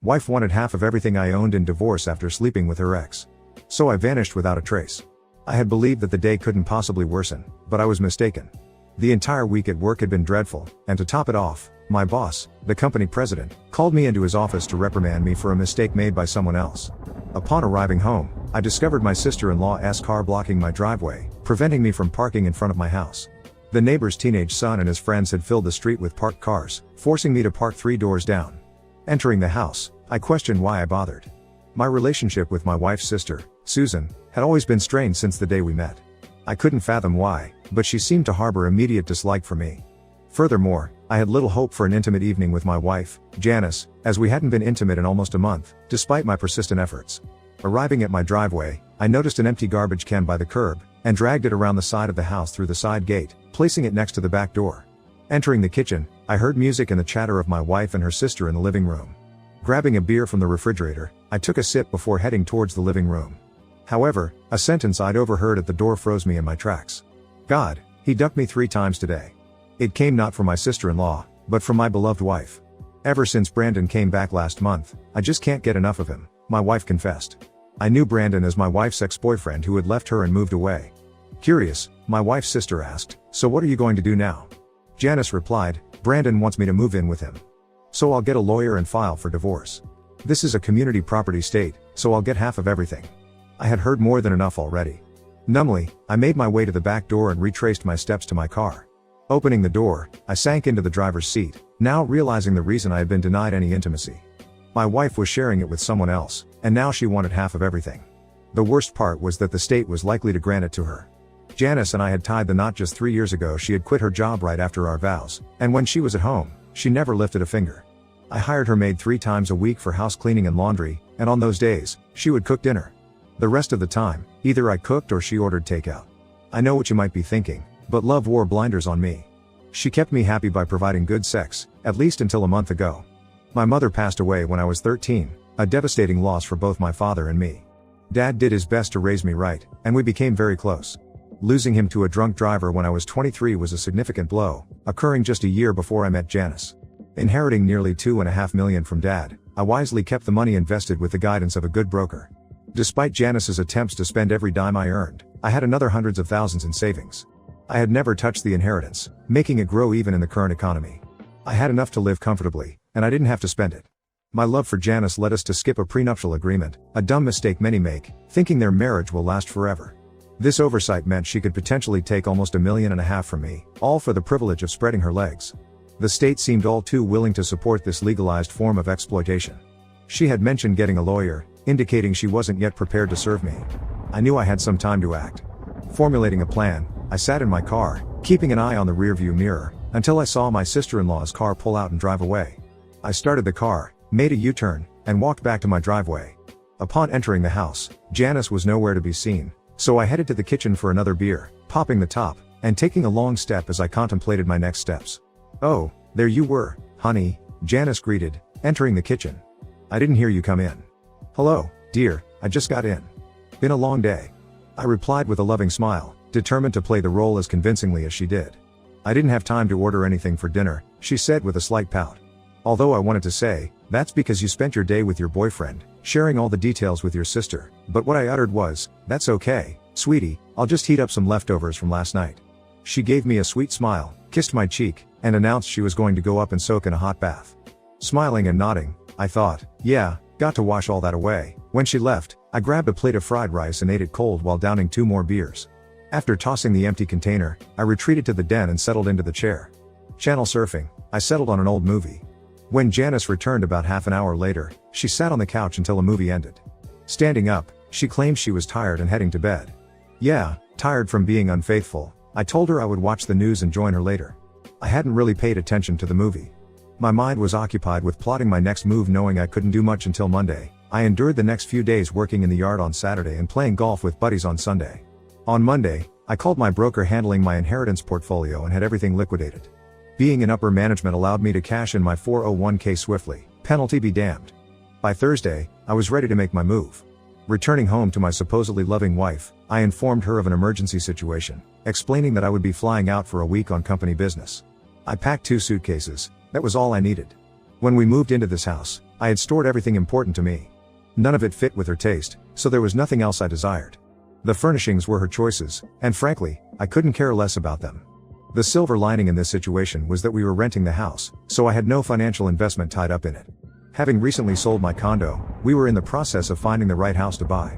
Wife wanted half of everything I owned in divorce after sleeping with her ex. So I vanished without a trace. I had believed that the day couldn't possibly worsen, but I was mistaken. The entire week at work had been dreadful, and to top it off, my boss, the company president, called me into his office to reprimand me for a mistake made by someone else. Upon arriving home, I discovered my sister-in-law's car blocking my driveway, preventing me from parking in front of my house. The neighbor's teenage son and his friends had filled the street with parked cars, forcing me to park 3 doors down. Entering the house, I questioned why I bothered. My relationship with my wife's sister, Susan, had always been strained since the day we met. I couldn't fathom why, but she seemed to harbor immediate dislike for me. Furthermore, I had little hope for an intimate evening with my wife, Janice, as we hadn't been intimate in almost a month, despite my persistent efforts. Arriving at my driveway, I noticed an empty garbage can by the curb, and dragged it around the side of the house through the side gate, placing it next to the back door. Entering the kitchen, I heard music and the chatter of my wife and her sister in the living room. Grabbing a beer from the refrigerator, I took a sip before heading towards the living room. However, a sentence I'd overheard at the door froze me in my tracks. God, he ducked me 3 times today. It came not from my sister-in-law, but from my beloved wife. Ever since Brandon came back last month, I just can't get enough of him, my wife confessed. I knew Brandon as my wife's ex-boyfriend who had left her and moved away. Curious, my wife's sister asked, "So what are you going to do now?" Janice replied, "Brandon wants me to move in with him. So I'll get a lawyer and file for divorce. This is a community property state, so I'll get half of everything." I had heard more than enough already. Numbly, I made my way to the back door and retraced my steps to my car. Opening the door, I sank into the driver's seat, now realizing the reason I had been denied any intimacy. My wife was sharing it with someone else, and now she wanted half of everything. The worst part was that the state was likely to grant it to her. Janice and I had tied the knot just 3 years ago. She had quit her job right after our vows, and when she was at home, she never lifted a finger. I hired her maid 3 times a week for house cleaning and laundry, and on those days, she would cook dinner. The rest of the time, either I cooked or she ordered takeout. I know what you might be thinking, but love wore blinders on me. She kept me happy by providing good sex, at least until a month ago. My mother passed away when I was 13, a devastating loss for both my father and me. Dad did his best to raise me right, and we became very close. Losing him to a drunk driver when I was 23 was a significant blow, occurring just a year before I met Janice. Inheriting nearly $2.5 million from Dad, I wisely kept the money invested with the guidance of a good broker. Despite Janice's attempts to spend every dime I earned, I had another hundreds of thousands in savings. I had never touched the inheritance, making it grow even in the current economy. I had enough to live comfortably, and I didn't have to spend it. My love for Janice led us to skip a prenuptial agreement, a dumb mistake many make, thinking their marriage will last forever. This oversight meant she could potentially take almost $1.5 million from me, all for the privilege of spreading her legs. The state seemed all too willing to support this legalized form of exploitation. She had mentioned getting a lawyer, indicating she wasn't yet prepared to serve me. I knew I had some time to act. Formulating a plan, I sat in my car, keeping an eye on the rearview mirror, until I saw my sister-in-law's car pull out and drive away. I started the car, made a U-turn, and walked back to my driveway. Upon entering the house, Janice was nowhere to be seen, so I headed to the kitchen for another beer, popping the top, and taking a long step as I contemplated my next steps. "Oh, there you were, honey," Janice greeted, entering the kitchen. "I didn't hear you come in." "Hello, dear, I just got in. Been a long day," I replied with a loving smile, determined to play the role as convincingly as she did. "I didn't have time to order anything for dinner," she said with a slight pout. Although I wanted to say, "That's because you spent your day with your boyfriend, sharing all the details with your sister," but what I uttered was, "That's okay, sweetie, I'll just heat up some leftovers from last night." She gave me a sweet smile, kissed my cheek, and announced she was going to go up and soak in a hot bath. Smiling and nodding, I thought, yeah, got to wash all that away. When she left, I grabbed a plate of fried rice and ate it cold while downing 2 more beers. After tossing the empty container, I retreated to the den and settled into the chair. Channel surfing, I settled on an old movie. When Janice returned about half an hour later, she sat on the couch until the movie ended. Standing up, she claimed she was tired and heading to bed. Yeah, tired from being unfaithful, I told her I would watch the news and join her later. I hadn't really paid attention to the movie. My mind was occupied with plotting my next move, knowing I couldn't do much until Monday. I endured the next few days working in the yard on Saturday and playing golf with buddies on Sunday. On Monday, I called my broker handling my inheritance portfolio and had everything liquidated. Being in upper management allowed me to cash in my 401k swiftly, penalty be damned. By Thursday, I was ready to make my move. Returning home to my supposedly loving wife, I informed her of an emergency situation, explaining that I would be flying out for a week on company business. I packed 2 suitcases, that was all I needed. When we moved into this house, I had stored everything important to me. None of it fit with her taste, so there was nothing else I desired. The furnishings were her choices, and frankly, I couldn't care less about them. The silver lining in this situation was that we were renting the house, so I had no financial investment tied up in it. Having recently sold my condo, we were in the process of finding the right house to buy.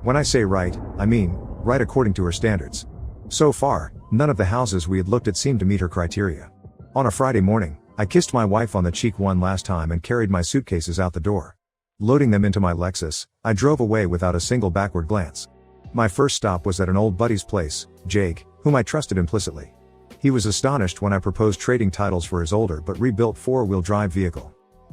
When I say right, I mean, right according to her standards. So far, none of the houses we had looked at seemed to meet her criteria. On a Friday morning, I kissed my wife on the cheek one last time and carried my suitcases out the door. Loading them into my Lexus, I drove away without a single backward glance. My first stop was at an old buddy's place, Jake, whom I trusted implicitly. He was astonished when I proposed trading titles for his older but rebuilt four-wheel drive vehicle.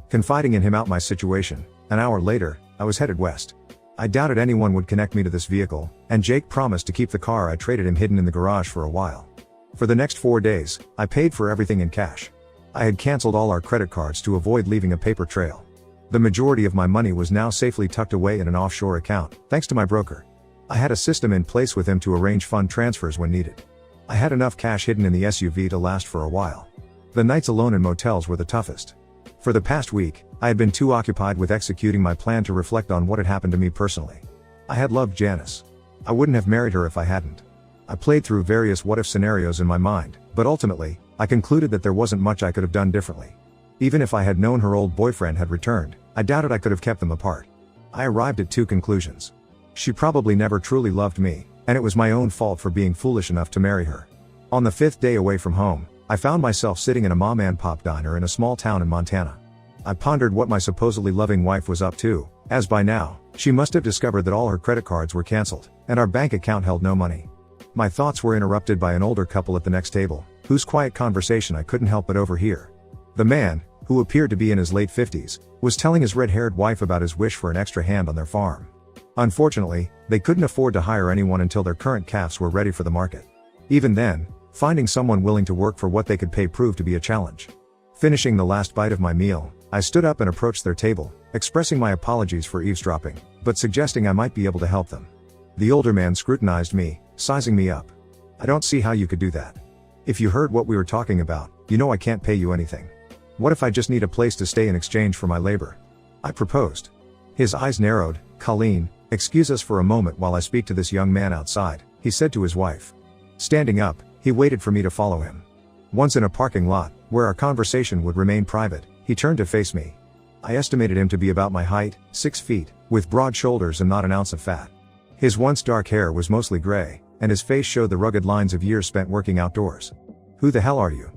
Confiding in him out my situation, an hour later, I was headed west. I doubted anyone would connect me to this vehicle, and Jake promised to keep the car I traded him hidden in the garage for a while. For the next 4 days, I paid for everything in cash. I had canceled all our credit cards to avoid leaving a paper trail. The majority of my money was now safely tucked away in an offshore account, thanks to my broker. I had a system in place with him to arrange fund transfers when needed. I had enough cash hidden in the SUV to last for a while. The nights alone in motels were the toughest. For the past week, I had been too occupied with executing my plan to reflect on what had happened to me personally. I had loved Janice. I wouldn't have married her if I hadn't. I played through various what-if scenarios in my mind, but ultimately, I concluded that there wasn't much I could have done differently. Even if I had known her old boyfriend had returned, I doubted I could have kept them apart. I arrived at 2 conclusions. She probably never truly loved me, and it was my own fault for being foolish enough to marry her. On the 5th day away from home, I found myself sitting in a mom-and-pop diner in a small town in Montana. I pondered what my supposedly loving wife was up to, as by now, she must have discovered that all her credit cards were canceled, and our bank account held no money. My thoughts were interrupted by an older couple at the next table, whose quiet conversation I couldn't help but overhear. The man, who appeared to be in his late 50s, was telling his red-haired wife about his wish for an extra hand on their farm. Unfortunately, they couldn't afford to hire anyone until their current calves were ready for the market. Even then, finding someone willing to work for what they could pay proved to be a challenge. Finishing the last bite of my meal, I stood up and approached their table, expressing my apologies for eavesdropping, but suggesting I might be able to help them. The older man scrutinized me, sizing me up. "I don't see how you could do that. If you heard what we were talking about, you know I can't pay you anything. What if I just need a place to stay in exchange for my labor?" I proposed. His eyes narrowed. "Colleen, excuse us for a moment while I speak to this young man outside," he said to his wife. Standing up, he waited for me to follow him. Once in a parking lot, where our conversation would remain private, he turned to face me. I estimated him to be about my height, 6 feet, with broad shoulders and not an ounce of fat. His once dark hair was mostly gray, and his face showed the rugged lines of years spent working outdoors. "Who the hell are you?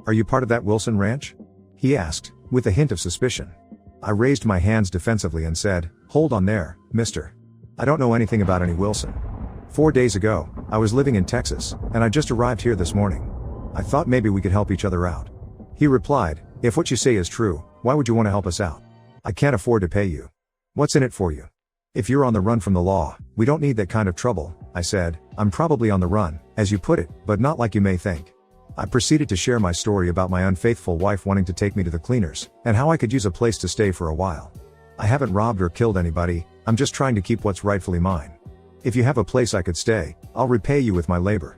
Are you part of that Wilson ranch?" he asked, with a hint of suspicion. I raised my hands defensively and said, "Hold on there, mister. I don't know anything about any Wilson. 4 days ago, I was living in Texas, and I just arrived here this morning. I thought maybe we could help each other out." He replied, "If what you say is true, why would you want to help us out? I can't afford to pay you. What's in it for you? If you're on the run from the law, we don't need that kind of trouble," I said. "I'm probably on the run, as you put it, but not like you may think." I proceeded to share my story about my unfaithful wife wanting to take me to the cleaners, and how I could use a place to stay for a while. "I haven't robbed or killed anybody, I'm just trying to keep what's rightfully mine. If you have a place I could stay, I'll repay you with my labor.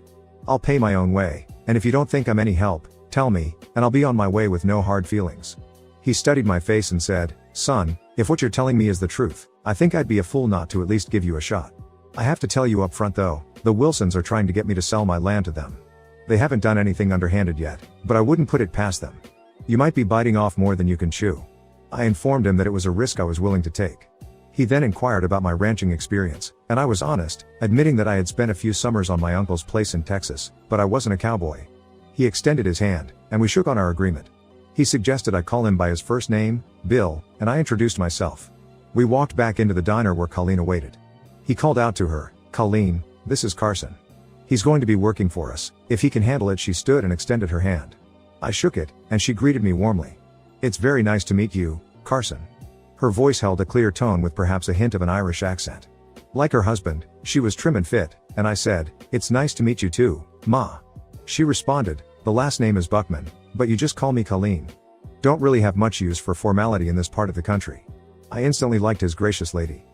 I'll pay my own way, and if you don't think I'm any help, tell me, and I'll be on my way with no hard feelings." He studied my face and said, "Son, if what you're telling me is the truth, I think I'd be a fool not to at least give you a shot. I have to tell you up front though, the Wilsons are trying to get me to sell my land to them. They haven't done anything underhanded yet, but I wouldn't put it past them. You might be biting off more than you can chew." I informed him that it was a risk I was willing to take. He then inquired about my ranching experience, and I was honest, admitting that I had spent a few summers on my uncle's place in Texas, but I wasn't a cowboy. He extended his hand, and we shook on our agreement. He suggested I call him by his first name, Bill, and I introduced myself. We walked back into the diner where Colleen awaited. He called out to her, "Colleen, this is Carson. He's going to be working for us, if he can handle it." She stood and extended her hand. I shook it, and she greeted me warmly. "It's very nice to meet you, Carson." Her voice held a clear tone with perhaps a hint of an Irish accent. Like her husband, she was trim and fit, and I said, "It's nice to meet you too, Ma." She responded, "The last name is Buckman, but you just call me Colleen. Don't really have much use for formality in this part of the country." I instantly liked his gracious lady.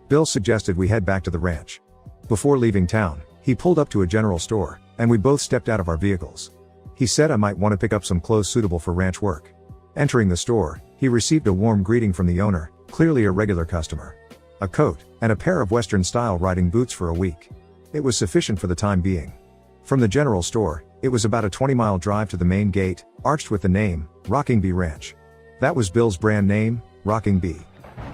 Bill suggested we head back to the ranch. Before leaving town, he pulled up to a general store, and we both stepped out of our vehicles. He said I might want to pick up some clothes suitable for ranch work. Entering the store, he received a warm greeting from the owner, clearly a regular customer. A coat, and a pair of Western-style riding boots for a week. It was sufficient for the time being. From the general store, it was about a 20-mile drive to the main gate, arched with the name, Rocking Bee Ranch. That was Bill's brand name, Rocking Bee.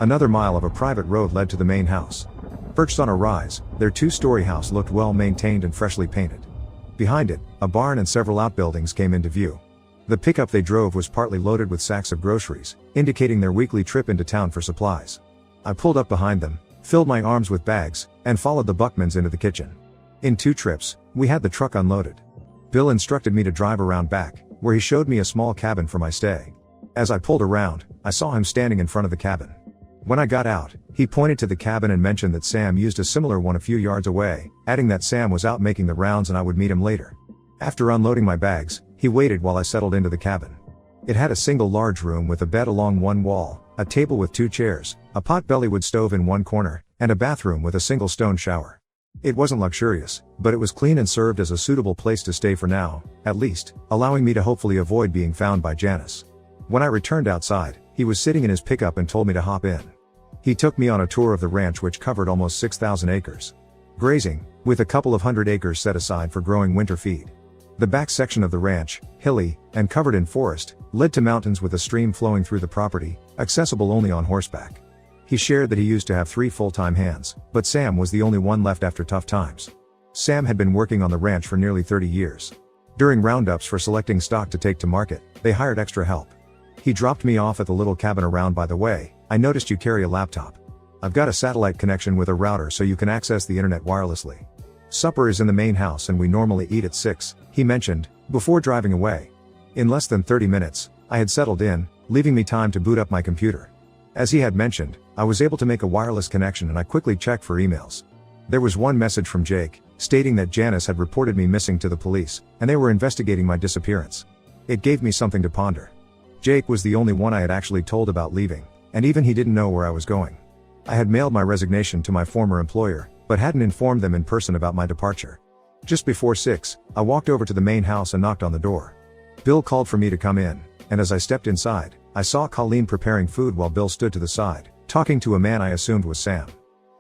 Another mile of a private road led to the main house. Perched on a rise, their two-story house looked well maintained and freshly painted. Behind it, a barn and several outbuildings came into view. The pickup they drove was partly loaded with sacks of groceries, indicating their weekly trip into town for supplies. I pulled up behind them, filled my arms with bags, and followed the Buckmans into the kitchen. In 2 trips, we had the truck unloaded. Bill instructed me to drive around back, where he showed me a small cabin for my stay. As I pulled around, I saw him standing in front of the cabin. When I got out, he pointed to the cabin and mentioned that Sam used a similar one a few yards away, adding that Sam was out making the rounds and I would meet him later. After unloading my bags, he waited while I settled into the cabin. It had a single large room with a bed along one wall, a table with 2 chairs, a pot-belly wood stove in one corner, and a bathroom with a single stone shower. It wasn't luxurious, but it was clean and served as a suitable place to stay for now, at least, allowing me to hopefully avoid being found by Janice. When I returned outside, he was sitting in his pickup and told me to hop in. He took me on a tour of the ranch, which covered almost 6,000 acres. Grazing, with a couple of 100 acres set aside for growing winter feed. The back section of the ranch, hilly, and covered in forest, led to mountains with a stream flowing through the property, accessible only on horseback. He shared that he used to have 3 full-time hands, but Sam was the only one left after tough times. Sam had been working on the ranch for nearly 30 years. During roundups for selecting stock to take to market, they hired extra help. He dropped me off at the little cabin around. By the way, I noticed you carry a laptop. I've got a satellite connection with a router so you can access the internet wirelessly. Supper is in the main house and we normally eat at 6, he mentioned, before driving away. In less than 30 minutes, I had settled in, leaving me time to boot up my computer. As he had mentioned, I was able to make a wireless connection and I quickly checked for emails. There was one message from Jake, stating that Janice had reported me missing to the police, and they were investigating my disappearance. It gave me something to ponder. Jake was the only one I had actually told about leaving, and even he didn't know where I was going. I had mailed my resignation to my former employer, but hadn't informed them in person about my departure. Just before 6, I walked over to the main house and knocked on the door. Bill called for me to come in, and as I stepped inside, I saw Colleen preparing food while Bill stood to the side, talking to a man I assumed was Sam.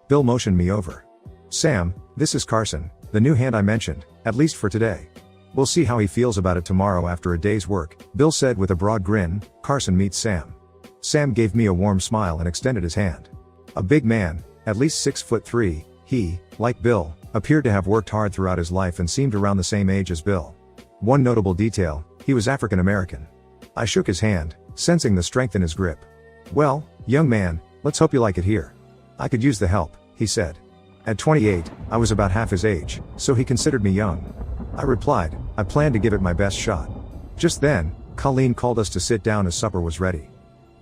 Bill motioned me over. "Sam, this is Carson, the new hand I mentioned, at least for today. We'll see how he feels about it tomorrow after a day's work," Bill said with a broad grin. Carson meets Sam. Sam gave me a warm smile and extended his hand. A big man, at least 6'3", he, like Bill, appeared to have worked hard throughout his life and seemed around the same age as Bill. One notable detail, he was African American. I shook his hand, sensing the strength in his grip. "Well, young man, let's hope you like it here. I could use the help," he said. At 28, I was about half his age, so he considered me young. I replied, I planned to give it my best shot. Just then, Colleen called us to sit down as supper was ready.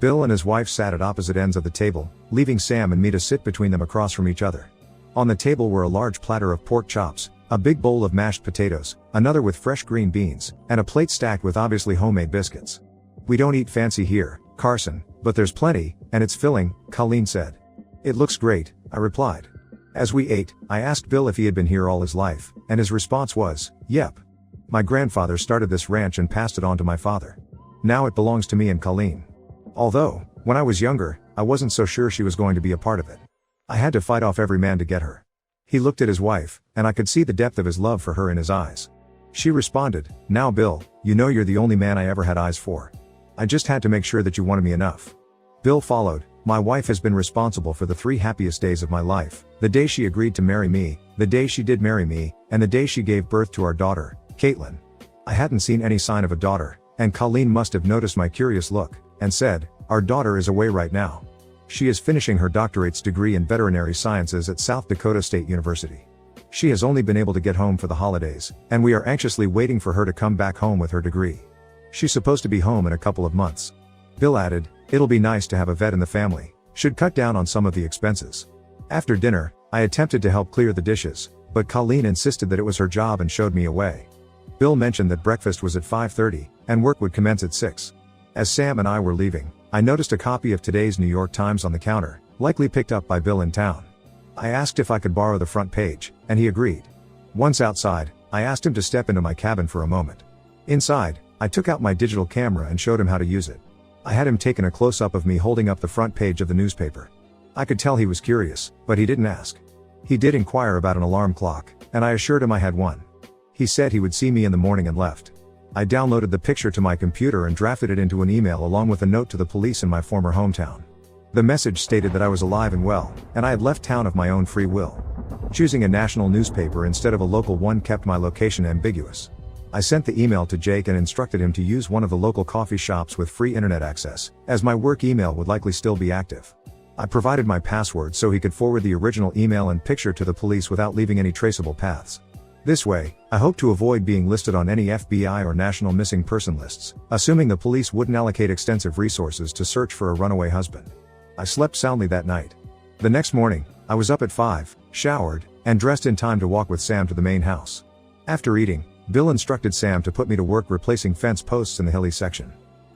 Bill and his wife sat at opposite ends of the table, leaving Sam and me to sit between them across from each other. On the table were a large platter of pork chops, a big bowl of mashed potatoes, another with fresh green beans, and a plate stacked with obviously homemade biscuits. "We don't eat fancy here, Carson, but there's plenty, and it's filling," Colleen said. "It looks great," I replied. As we ate, I asked Bill if he had been here all his life, and his response was, "Yep. My grandfather started this ranch and passed it on to my father. Now it belongs to me and Colleen. Although, when I was younger, I wasn't so sure she was going to be a part of it. I had to fight off every man to get her." He looked at his wife, and I could see the depth of his love for her in his eyes. She responded, "Now Bill, you know you're the only man I ever had eyes for. I just had to make sure that you wanted me enough." Bill followed, "My wife has been responsible for the 3 happiest days of my life, the day she agreed to marry me, the day she did marry me, and the day she gave birth to our daughter, Caitlyn." I hadn't seen any sign of a daughter, and Colleen must have noticed my curious look, and said, "Our daughter is away right now. She is finishing her doctorate's degree in veterinary sciences at South Dakota State University. She has only been able to get home for the holidays, and we are anxiously waiting for her to come back home with her degree. She's supposed to be home in a couple of months." Bill added, "It'll be nice to have a vet in the family, should cut down on some of the expenses." After dinner, I attempted to help clear the dishes, but Colleen insisted that it was her job and showed me away. Bill mentioned that breakfast was at 5:30, and work would commence at 6. As Sam and I were leaving, I noticed a copy of today's New York Times on the counter, likely picked up by Bill in town. I asked if I could borrow the front page, and he agreed. Once outside, I asked him to step into my cabin for a moment. Inside, I took out my digital camera and showed him how to use it. I had him taking a close-up of me holding up the front page of the newspaper. I could tell he was curious, but he didn't ask. He did inquire about an alarm clock, and I assured him I had one. He said he would see me in the morning and left. I downloaded the picture to my computer and drafted it into an email along with a note to the police in my former hometown. The message stated that I was alive and well, and I had left town of my own free will. Choosing a national newspaper instead of a local one kept my location ambiguous. I sent the email to Jake and instructed him to use one of the local coffee shops with free internet access, as my work email would likely still be active. I provided my password so he could forward the original email and picture to the police without leaving any traceable paths. This way, I hoped to avoid being listed on any FBI or national missing person lists, assuming the police wouldn't allocate extensive resources to search for a runaway husband. I slept soundly that night. The next morning, I was up at 5, showered, and dressed in time to walk with Sam to the main house. After eating, Bill instructed Sam to put me to work replacing fence posts in the hilly section.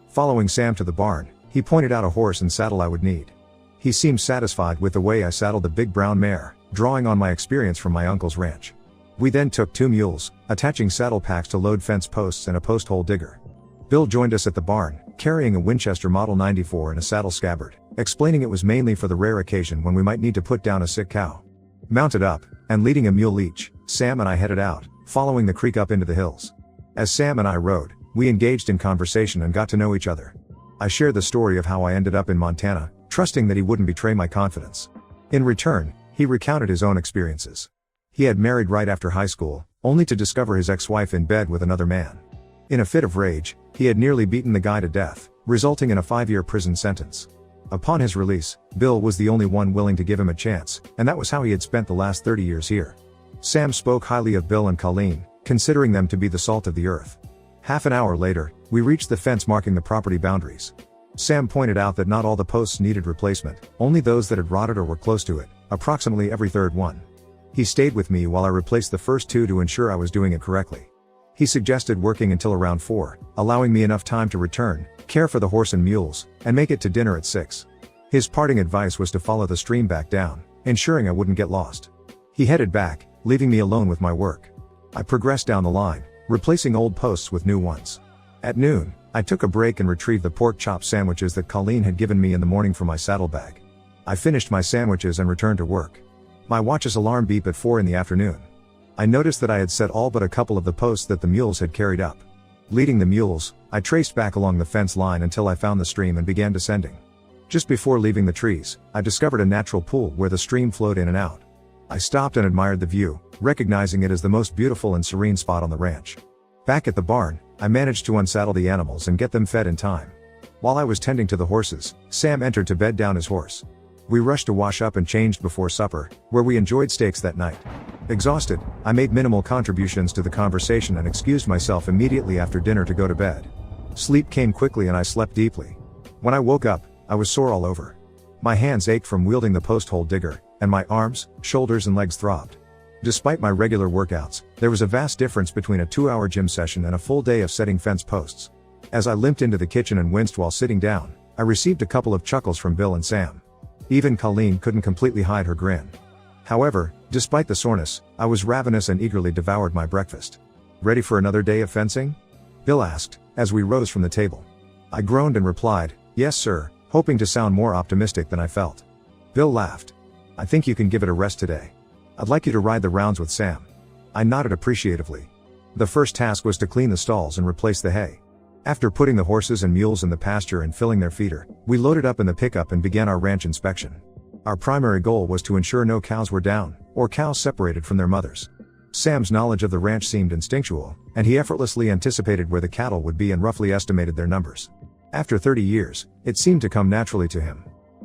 Following Sam to the barn, he pointed out a horse and saddle I would need. He seemed satisfied with the way I saddled the big brown mare, drawing on my experience from my uncle's ranch. We then took 2 mules, attaching saddle packs to load fence posts and a post hole digger. Bill joined us at the barn, carrying a Winchester Model 94 and a saddle scabbard, explaining it was mainly for the rare occasion when we might need to put down a sick cow. Mounted up, and leading a mule each, Sam and I headed out, following the creek up into the hills. As Sam and I rode, we engaged in conversation and got to know each other. I shared the story of how I ended up in Montana, trusting that he wouldn't betray my confidence. In return, he recounted his own experiences. He had married right after high school, only to discover his ex-wife in bed with another man. In a fit of rage, he had nearly beaten the guy to death, resulting in a 5-year prison sentence. Upon his release, Bill was the only one willing to give him a chance, and that was how he had spent the last 30 years here. Sam spoke highly of Bill and Caitlyn, considering them to be the salt of the earth. Half an hour later, we reached the fence marking the property boundaries. Sam pointed out that not all the posts needed replacement, only those that had rotted or were close to it, approximately every third one. He stayed with me while I replaced the first 2 to ensure I was doing it correctly. He suggested working until around 4, allowing me enough time to return, care for the horse and mules, and make it to dinner at 6. His parting advice was to follow the stream back down, ensuring I wouldn't get lost. He headed back, leaving me alone with my work. I progressed down the line, replacing old posts with new ones. At noon, I took a break and retrieved the pork chop sandwiches that Caitlyn had given me in the morning from my saddlebag. I finished my sandwiches and returned to work. My watch's alarm beeped at 4 in the afternoon. I noticed that I had set all but a couple of the posts that the mules had carried up. Leading the mules, I traced back along the fence line until I found the stream and began descending. Just before leaving the trees, I discovered a natural pool where the stream flowed in and out. I stopped and admired the view, recognizing it as the most beautiful and serene spot on the ranch. Back at the barn, I managed to unsaddle the animals and get them fed in time. While I was tending to the horses, Sam entered to bed down his horse. We rushed to wash up and changed before supper, where we enjoyed steaks that night. Exhausted, I made minimal contributions to the conversation and excused myself immediately after dinner to go to bed. Sleep came quickly and I slept deeply. When I woke up, I was sore all over. My hands ached from wielding the post hole digger, and my arms, shoulders and legs throbbed. Despite my regular workouts, there was a vast difference between a 2-hour gym session and a full day of setting fence posts. As I limped into the kitchen and winced while sitting down, I received a couple of chuckles from Bill and Sam. Even Caitlyn couldn't completely hide her grin. However, despite the soreness, I was ravenous and eagerly devoured my breakfast. "Ready for another day of fencing?" Bill asked, as we rose from the table. I groaned and replied, "Yes sir," hoping to sound more optimistic than I felt. Bill laughed. "I think you can give it a rest today. I'd like you to ride the rounds with Sam." I nodded appreciatively. The first task was to clean the stalls and replace the hay. After putting the horses and mules in the pasture and filling their feeder, we loaded up in the pickup and began our ranch inspection. Our primary goal was to ensure no cows were down, or cows separated from their mothers. Sam's knowledge of the ranch seemed instinctual, and he effortlessly anticipated where the cattle would be and roughly estimated their numbers. After 30 years, it seemed to come naturally to him.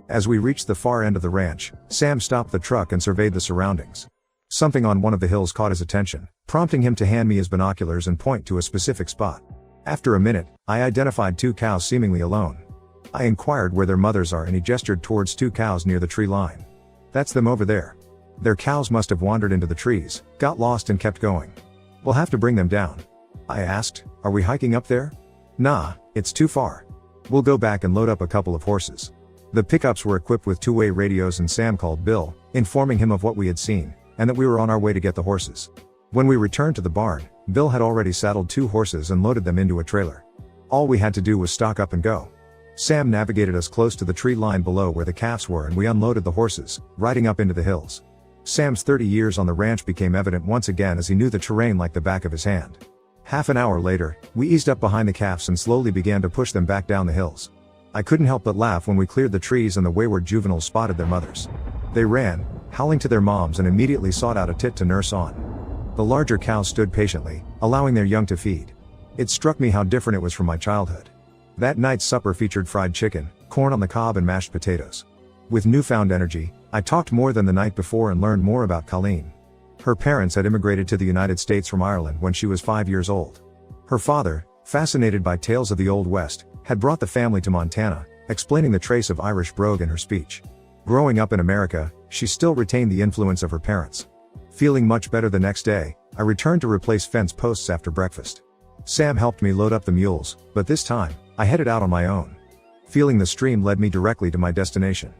As we reached the far end of the ranch, Sam stopped the truck and surveyed the surroundings. Something on one of the hills caught his attention, prompting him to hand me his binoculars and point to a specific spot. After a minute, I identified 2 cows seemingly alone. I inquired where their mothers are and he gestured towards 2 cows near the tree line. "That's them over there. Their cows must have wandered into the trees, got lost and kept going. We'll have to bring them down." I asked, "Are we hiking up there?" "Nah, it's too far. We'll go back and load up a couple of horses." The pickups were equipped with 2-way radios and Sam called Bill, informing him of what we had seen, and that we were on our way to get the horses. When we returned to the barn, Bill had already saddled 2 horses and loaded them into a trailer. All we had to do was stock up and go. Sam navigated us close to the tree line below where the calves were, and we unloaded the horses, riding up into the hills. Sam's 30 years on the ranch became evident once again as he knew the terrain like the back of his hand. Half an hour later, we eased up behind the calves and slowly began to push them back down the hills. I couldn't help but laugh when we cleared the trees and the wayward juveniles spotted their mothers. They ran, howling to their moms, and immediately sought out a tit to nurse on. The larger cows stood patiently, allowing their young to feed. It struck me how different it was from my childhood. That night's supper featured fried chicken, corn on the cob, and mashed potatoes. With newfound energy, I talked more than the night before and learned more about Caitlyn. Her parents had immigrated to the United States from Ireland when she was 5 years old. Her father, fascinated by tales of the Old West, had brought the family to Montana, explaining the trace of Irish brogue in her speech. Growing up in America, she still retained the influence of her parents. Feeling much better the next day, I returned to replace fence posts after breakfast. Sam helped me load up the mules, but this time, I headed out on my own. Feeling the stream led me directly to my destination.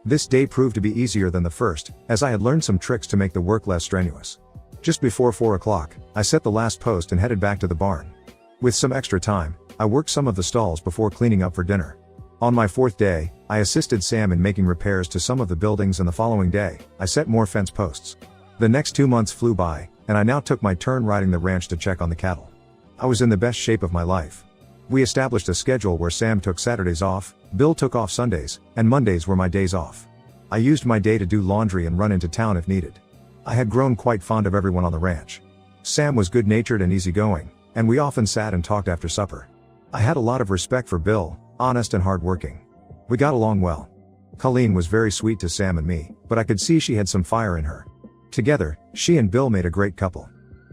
This day proved to be easier than the first, as I had learned some tricks to make the work less strenuous. Just before 4 o'clock, I set the last post and headed back to the barn. With some extra time, I worked some of the stalls before cleaning up for dinner. On my 4th day, I assisted Sam in making repairs to some of the buildings, and the following day, I set more fence posts. The next 2 months flew by, and I now took my turn riding the ranch to check on the cattle. I was in the best shape of my life. We established a schedule where Sam took Saturdays off, Bill took off Sundays, and Mondays were my days off. I used my day to do laundry and run into town if needed. I had grown quite fond of everyone on the ranch. Sam was good-natured and easygoing, and we often sat and talked after supper. I had a lot of respect for Bill, honest and hardworking. We got along well. Caitlyn was very sweet to Sam and me, but I could see she had some fire in her. Together, she and Bill made a great couple.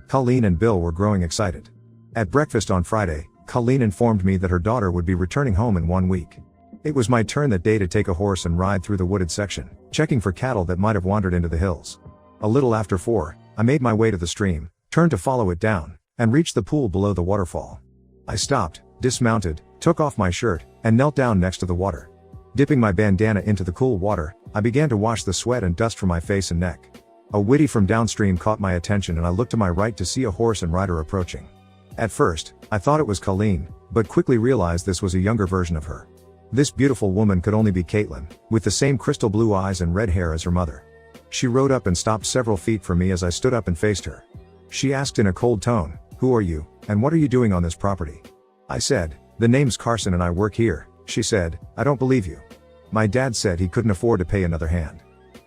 Caitlyn and Bill were growing excited. At breakfast on Friday, Caitlyn informed me that her daughter would be returning home in 1 week. It was my turn that day to take a horse and ride through the wooded section, checking for cattle that might have wandered into the hills. A little after 4, I made my way to the stream, turned to follow it down, and reached the pool below the waterfall. I stopped, dismounted, took off my shirt, and knelt down next to the water. Dipping my bandana into the cool water, I began to wash the sweat and dust from my face and neck. A witty from downstream caught my attention, and I looked to my right to see a horse and rider approaching. At first, I thought it was Caitlyn, but quickly realized this was a younger version of her. This beautiful woman could only be Caitlyn, with the same crystal blue eyes and red hair as her mother. She rode up and stopped several feet from me as I stood up and faced her. She asked in a cold tone, "Who are you, and what are you doing on this property?" I said, "The name's Carson and I work here." She said, "I don't believe you. My dad said he couldn't afford to pay another hand."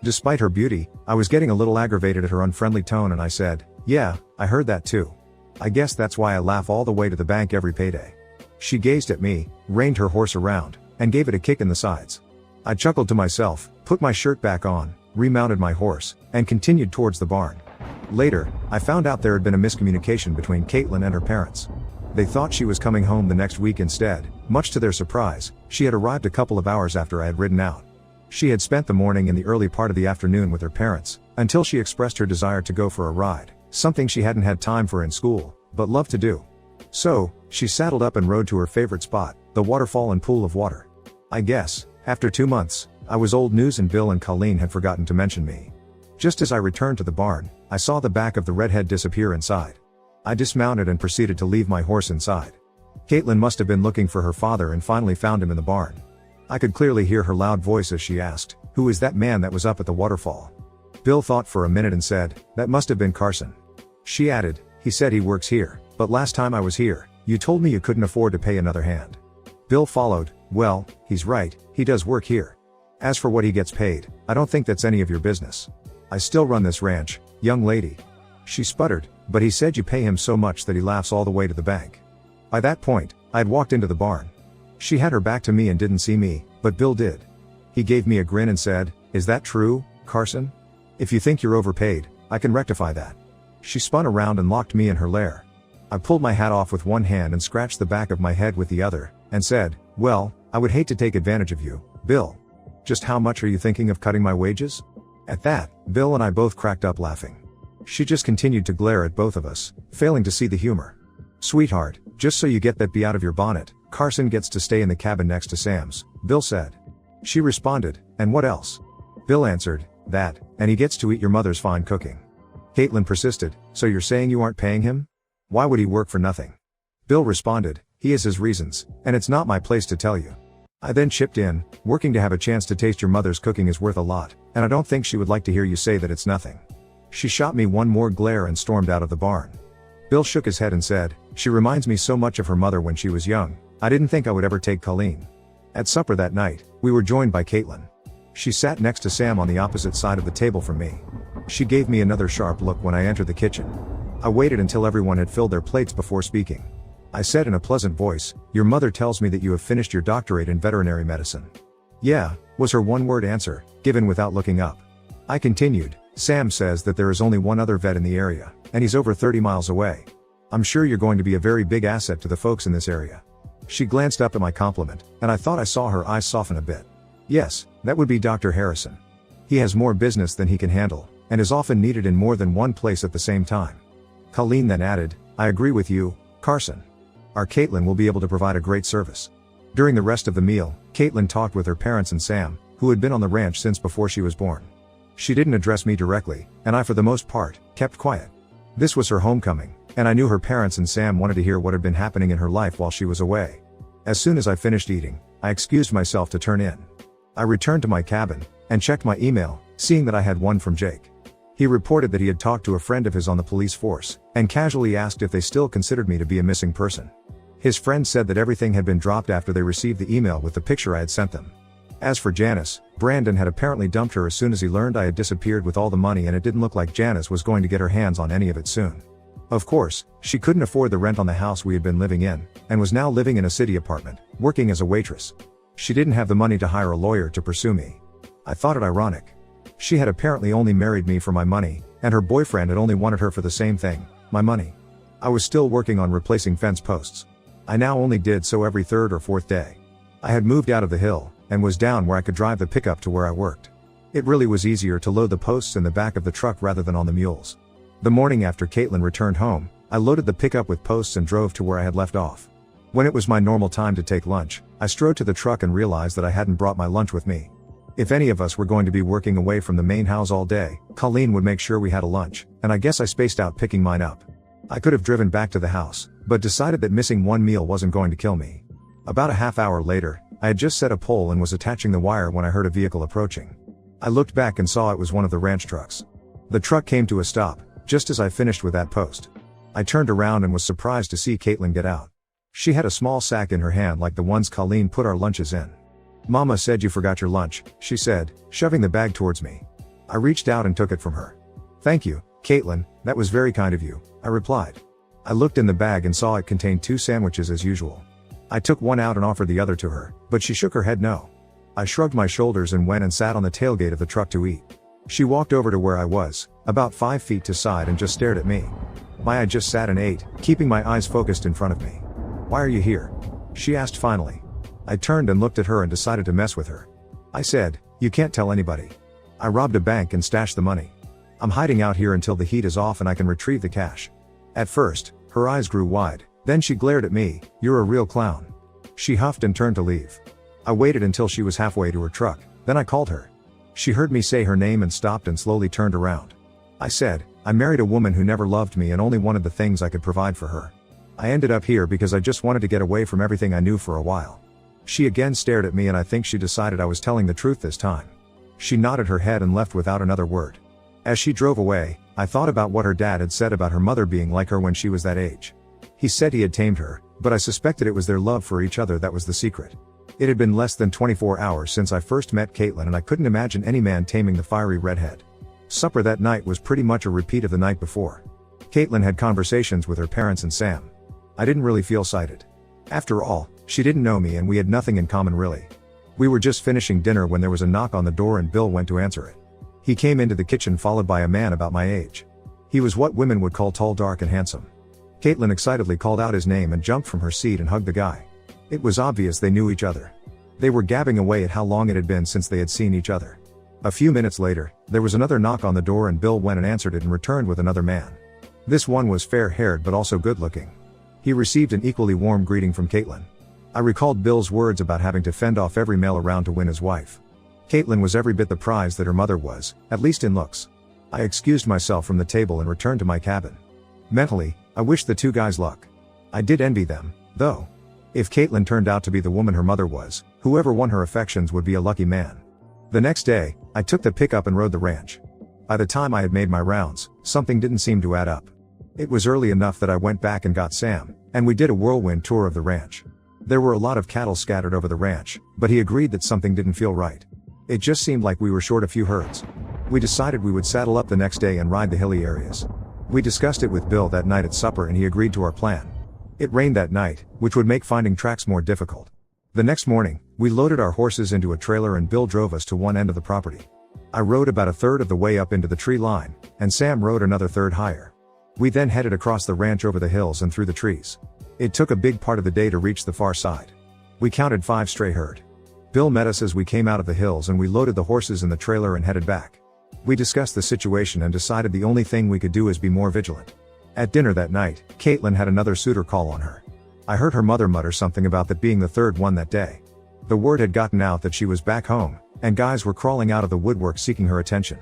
Despite her beauty, I was getting a little aggravated at her unfriendly tone, and I said, "Yeah, I heard that too. I guess that's why I laugh all the way to the bank every payday." She gazed at me, reined her horse around, and gave it a kick in the sides. I chuckled to myself, put my shirt back on, remounted my horse, and continued towards the barn. Later, I found out there had been a miscommunication between Caitlyn and her parents. They thought she was coming home the next week instead. Much to their surprise, she had arrived a couple of hours after I had ridden out. She had spent the morning and the early part of the afternoon with her parents, until she expressed her desire to go for a ride, something she hadn't had time for in school, but loved to do. So, she saddled up and rode to her favorite spot, the waterfall and pool of water. I guess, after 2 months, I was old news, and Bill and Caitlyn had forgotten to mention me. Just as I returned to the barn, I saw the back of the redhead disappear inside. I dismounted and proceeded to leave my horse inside. Caitlyn must have been looking for her father and finally found him in the barn. I could clearly hear her loud voice as she asked, "Who is that man that was up at the waterfall?" Bill thought for a minute and said, "That must have been Carson." She added, "He said he works here, but last time I was here, you told me you couldn't afford to pay another hand." Bill followed, "Well, he's right, he does work here. As for what he gets paid, I don't think that's any of your business. I still run this ranch, young lady." She sputtered, "But he said you pay him so much that he laughs all the way to the bank." By that point, I had walked into the barn. She had her back to me and didn't see me, but Bill did. He gave me a grin and said, "Is that true, Carson? If you think you're overpaid, I can rectify that." She spun around and locked me in her lair. I pulled my hat off with one hand and scratched the back of my head with the other, and said, "Well, I would hate to take advantage of you, Bill. Just how much are you thinking of cutting my wages?" At that, Bill and I both cracked up laughing. She just continued to glare at both of us, failing to see the humor. "Sweetheart, just so you get that bee out of your bonnet, Carson gets to stay in the cabin next to Sam's," Bill said. She responded, "And what else?" Bill answered, "That, and he gets to eat your mother's fine cooking." Caitlyn persisted, "So you're saying you aren't paying him? Why would he work for nothing?" Bill responded, "He has his reasons, and it's not my place to tell you." I then chipped in, working to have a chance to taste your mother's cooking is worth a lot, and I don't think she would like to hear you say that it's nothing. She shot me one more glare and stormed out of the barn. Bill shook his head and said, she reminds me so much of her mother when she was young. I didn't think I would ever take Colleen. At supper that night, we were joined by Caitlyn. She sat next to Sam on the opposite side of the table from me. She gave me another sharp look when I entered the kitchen. I waited until everyone had filled their plates before speaking. I said in a pleasant voice, your mother tells me that you have finished your doctorate in veterinary medicine. Yeah, was her one-word answer, given without looking up. I continued, Sam says that there is only one other vet in the area, and he's over 30 miles away. I'm sure you're going to be a very big asset to the folks in this area. She glanced up at my compliment, and I thought I saw her eyes soften a bit. Yes, that would be Dr. Harrison. He has more business than he can handle, and is often needed in more than one place at the same time. Colleen then added, I agree with you, Carson. Our Caitlyn will be able to provide a great service. During the rest of the meal, Caitlyn talked with her parents and Sam, who had been on the ranch since before she was born. She didn't address me directly, and I for the most part, kept quiet. This was her homecoming, and I knew her parents and Sam wanted to hear what had been happening in her life while she was away. As soon as I finished eating, I excused myself to turn in. I returned to my cabin, and checked my email, seeing that I had one from Jake. He reported that he had talked to a friend of his on the police force, and casually asked if they still considered me to be a missing person. His friend said that everything had been dropped after they received the email with the picture I had sent them. As for Janice, Brandon had apparently dumped her as soon as he learned I had disappeared with all the money, and it didn't look like Janice was going to get her hands on any of it soon. Of course, she couldn't afford the rent on the house we had been living in, and was now living in a city apartment, working as a waitress. She didn't have the money to hire a lawyer to pursue me. I thought it ironic. She had apparently only married me for my money, and her boyfriend had only wanted her for the same thing, my money. I was still working on replacing fence posts. I now only did so every third or fourth day. I had moved out of the hill, and was down where I could drive the pickup to where I worked. It really was easier to load the posts in the back of the truck rather than on the mules. The morning after Caitlyn returned home, I loaded the pickup with posts and drove to where I had left off. When it was my normal time to take lunch, I strode to the truck and realized that I hadn't brought my lunch with me. If any of us were going to be working away from the main house all day, Colleen would make sure we had a lunch, and I guess I spaced out picking mine up. I could have driven back to the house, but decided that missing one meal wasn't going to kill me. About a half hour later, I had just set a pole and was attaching the wire when I heard a vehicle approaching. I looked back and saw it was one of the ranch trucks. The truck came to a stop, just as I finished with that post. I turned around and was surprised to see Caitlyn get out. She had a small sack in her hand like the ones Colleen put our lunches in. Mama said you forgot your lunch, she said, shoving the bag towards me. I reached out and took it from her. Thank you, Caitlyn, that was very kind of you, I replied. I looked in the bag and saw it contained 2 sandwiches as usual. I took one out and offered the other to her, but she shook her head no. I shrugged my shoulders and went and sat on the tailgate of the truck to eat. She walked over to where I was, about 5 feet to side, and just stared at me. I just sat and ate, keeping my eyes focused in front of me. Why are you here? She asked finally. I turned and looked at her and decided to mess with her. I said, you can't tell anybody. I robbed a bank and stashed the money. I'm hiding out here until the heat is off and I can retrieve the cash. At first, her eyes grew wide, then she glared at me, you're a real clown. She huffed and turned to leave. I waited until she was halfway to her truck, then I called her. She heard me say her name and stopped and slowly turned around. I said, I married a woman who never loved me and only wanted the things I could provide for her. I ended up here because I just wanted to get away from everything I knew for a while. She again stared at me and I think she decided I was telling the truth this time. She nodded her head and left without another word. As she drove away, I thought about what her dad had said about her mother being like her when she was that age. He said he had tamed her, but I suspected it was their love for each other that was the secret. It had been less than 24 hours since I first met Caitlyn and I couldn't imagine any man taming the fiery redhead. Supper that night was pretty much a repeat of the night before. Caitlyn had conversations with her parents and Sam. I didn't really feel sighted. After all, she didn't know me and we had nothing in common really. We were just finishing dinner when there was a knock on the door and Bill went to answer it. He came into the kitchen followed by a man about my age. He was what women would call tall, dark, and handsome. Caitlyn excitedly called out his name and jumped from her seat and hugged the guy. It was obvious they knew each other. They were gabbing away at how long it had been since they had seen each other. A few minutes later, there was another knock on the door and Bill went and answered it and returned with another man. This one was fair-haired but also good-looking. He received an equally warm greeting from Caitlyn. I recalled Bill's words about having to fend off every male around to win his wife. Caitlyn was every bit the prize that her mother was, at least in looks. I excused myself from the table and returned to my cabin. Mentally, I wished the 2 guys luck. I did envy them, though. If Caitlyn turned out to be the woman her mother was, Whoever won her affections would be a lucky man. The next day, I took the pickup and rode the ranch. By the time I had made my rounds, something didn't seem to add up. It was early enough that I went back and got Sam, and we did a whirlwind tour of the ranch. There were a lot of cattle scattered over the ranch, but he agreed that something didn't feel right. It just seemed like we were short a few herds. We decided we would saddle up the next day and ride the hilly areas. We discussed it with Bill that night at supper and he agreed to our plan. It rained that night, which would make finding tracks more difficult. The next morning, we loaded our horses into a trailer and Bill drove us to one end of the property. I rode about a third of the way up into the tree line, and Sam rode another third higher. We then headed across the ranch over the hills and through the trees. It took a big part of the day to reach the far side. We counted 5 stray herd. Bill met us as we came out of the hills and we loaded the horses in the trailer and headed back. We discussed the situation and decided the only thing we could do is be more vigilant. At dinner that night, Caitlyn had another suitor call on her. I heard her mother mutter something about that being the third one that day. The word had gotten out that she was back home, and guys were crawling out of the woodwork seeking her attention.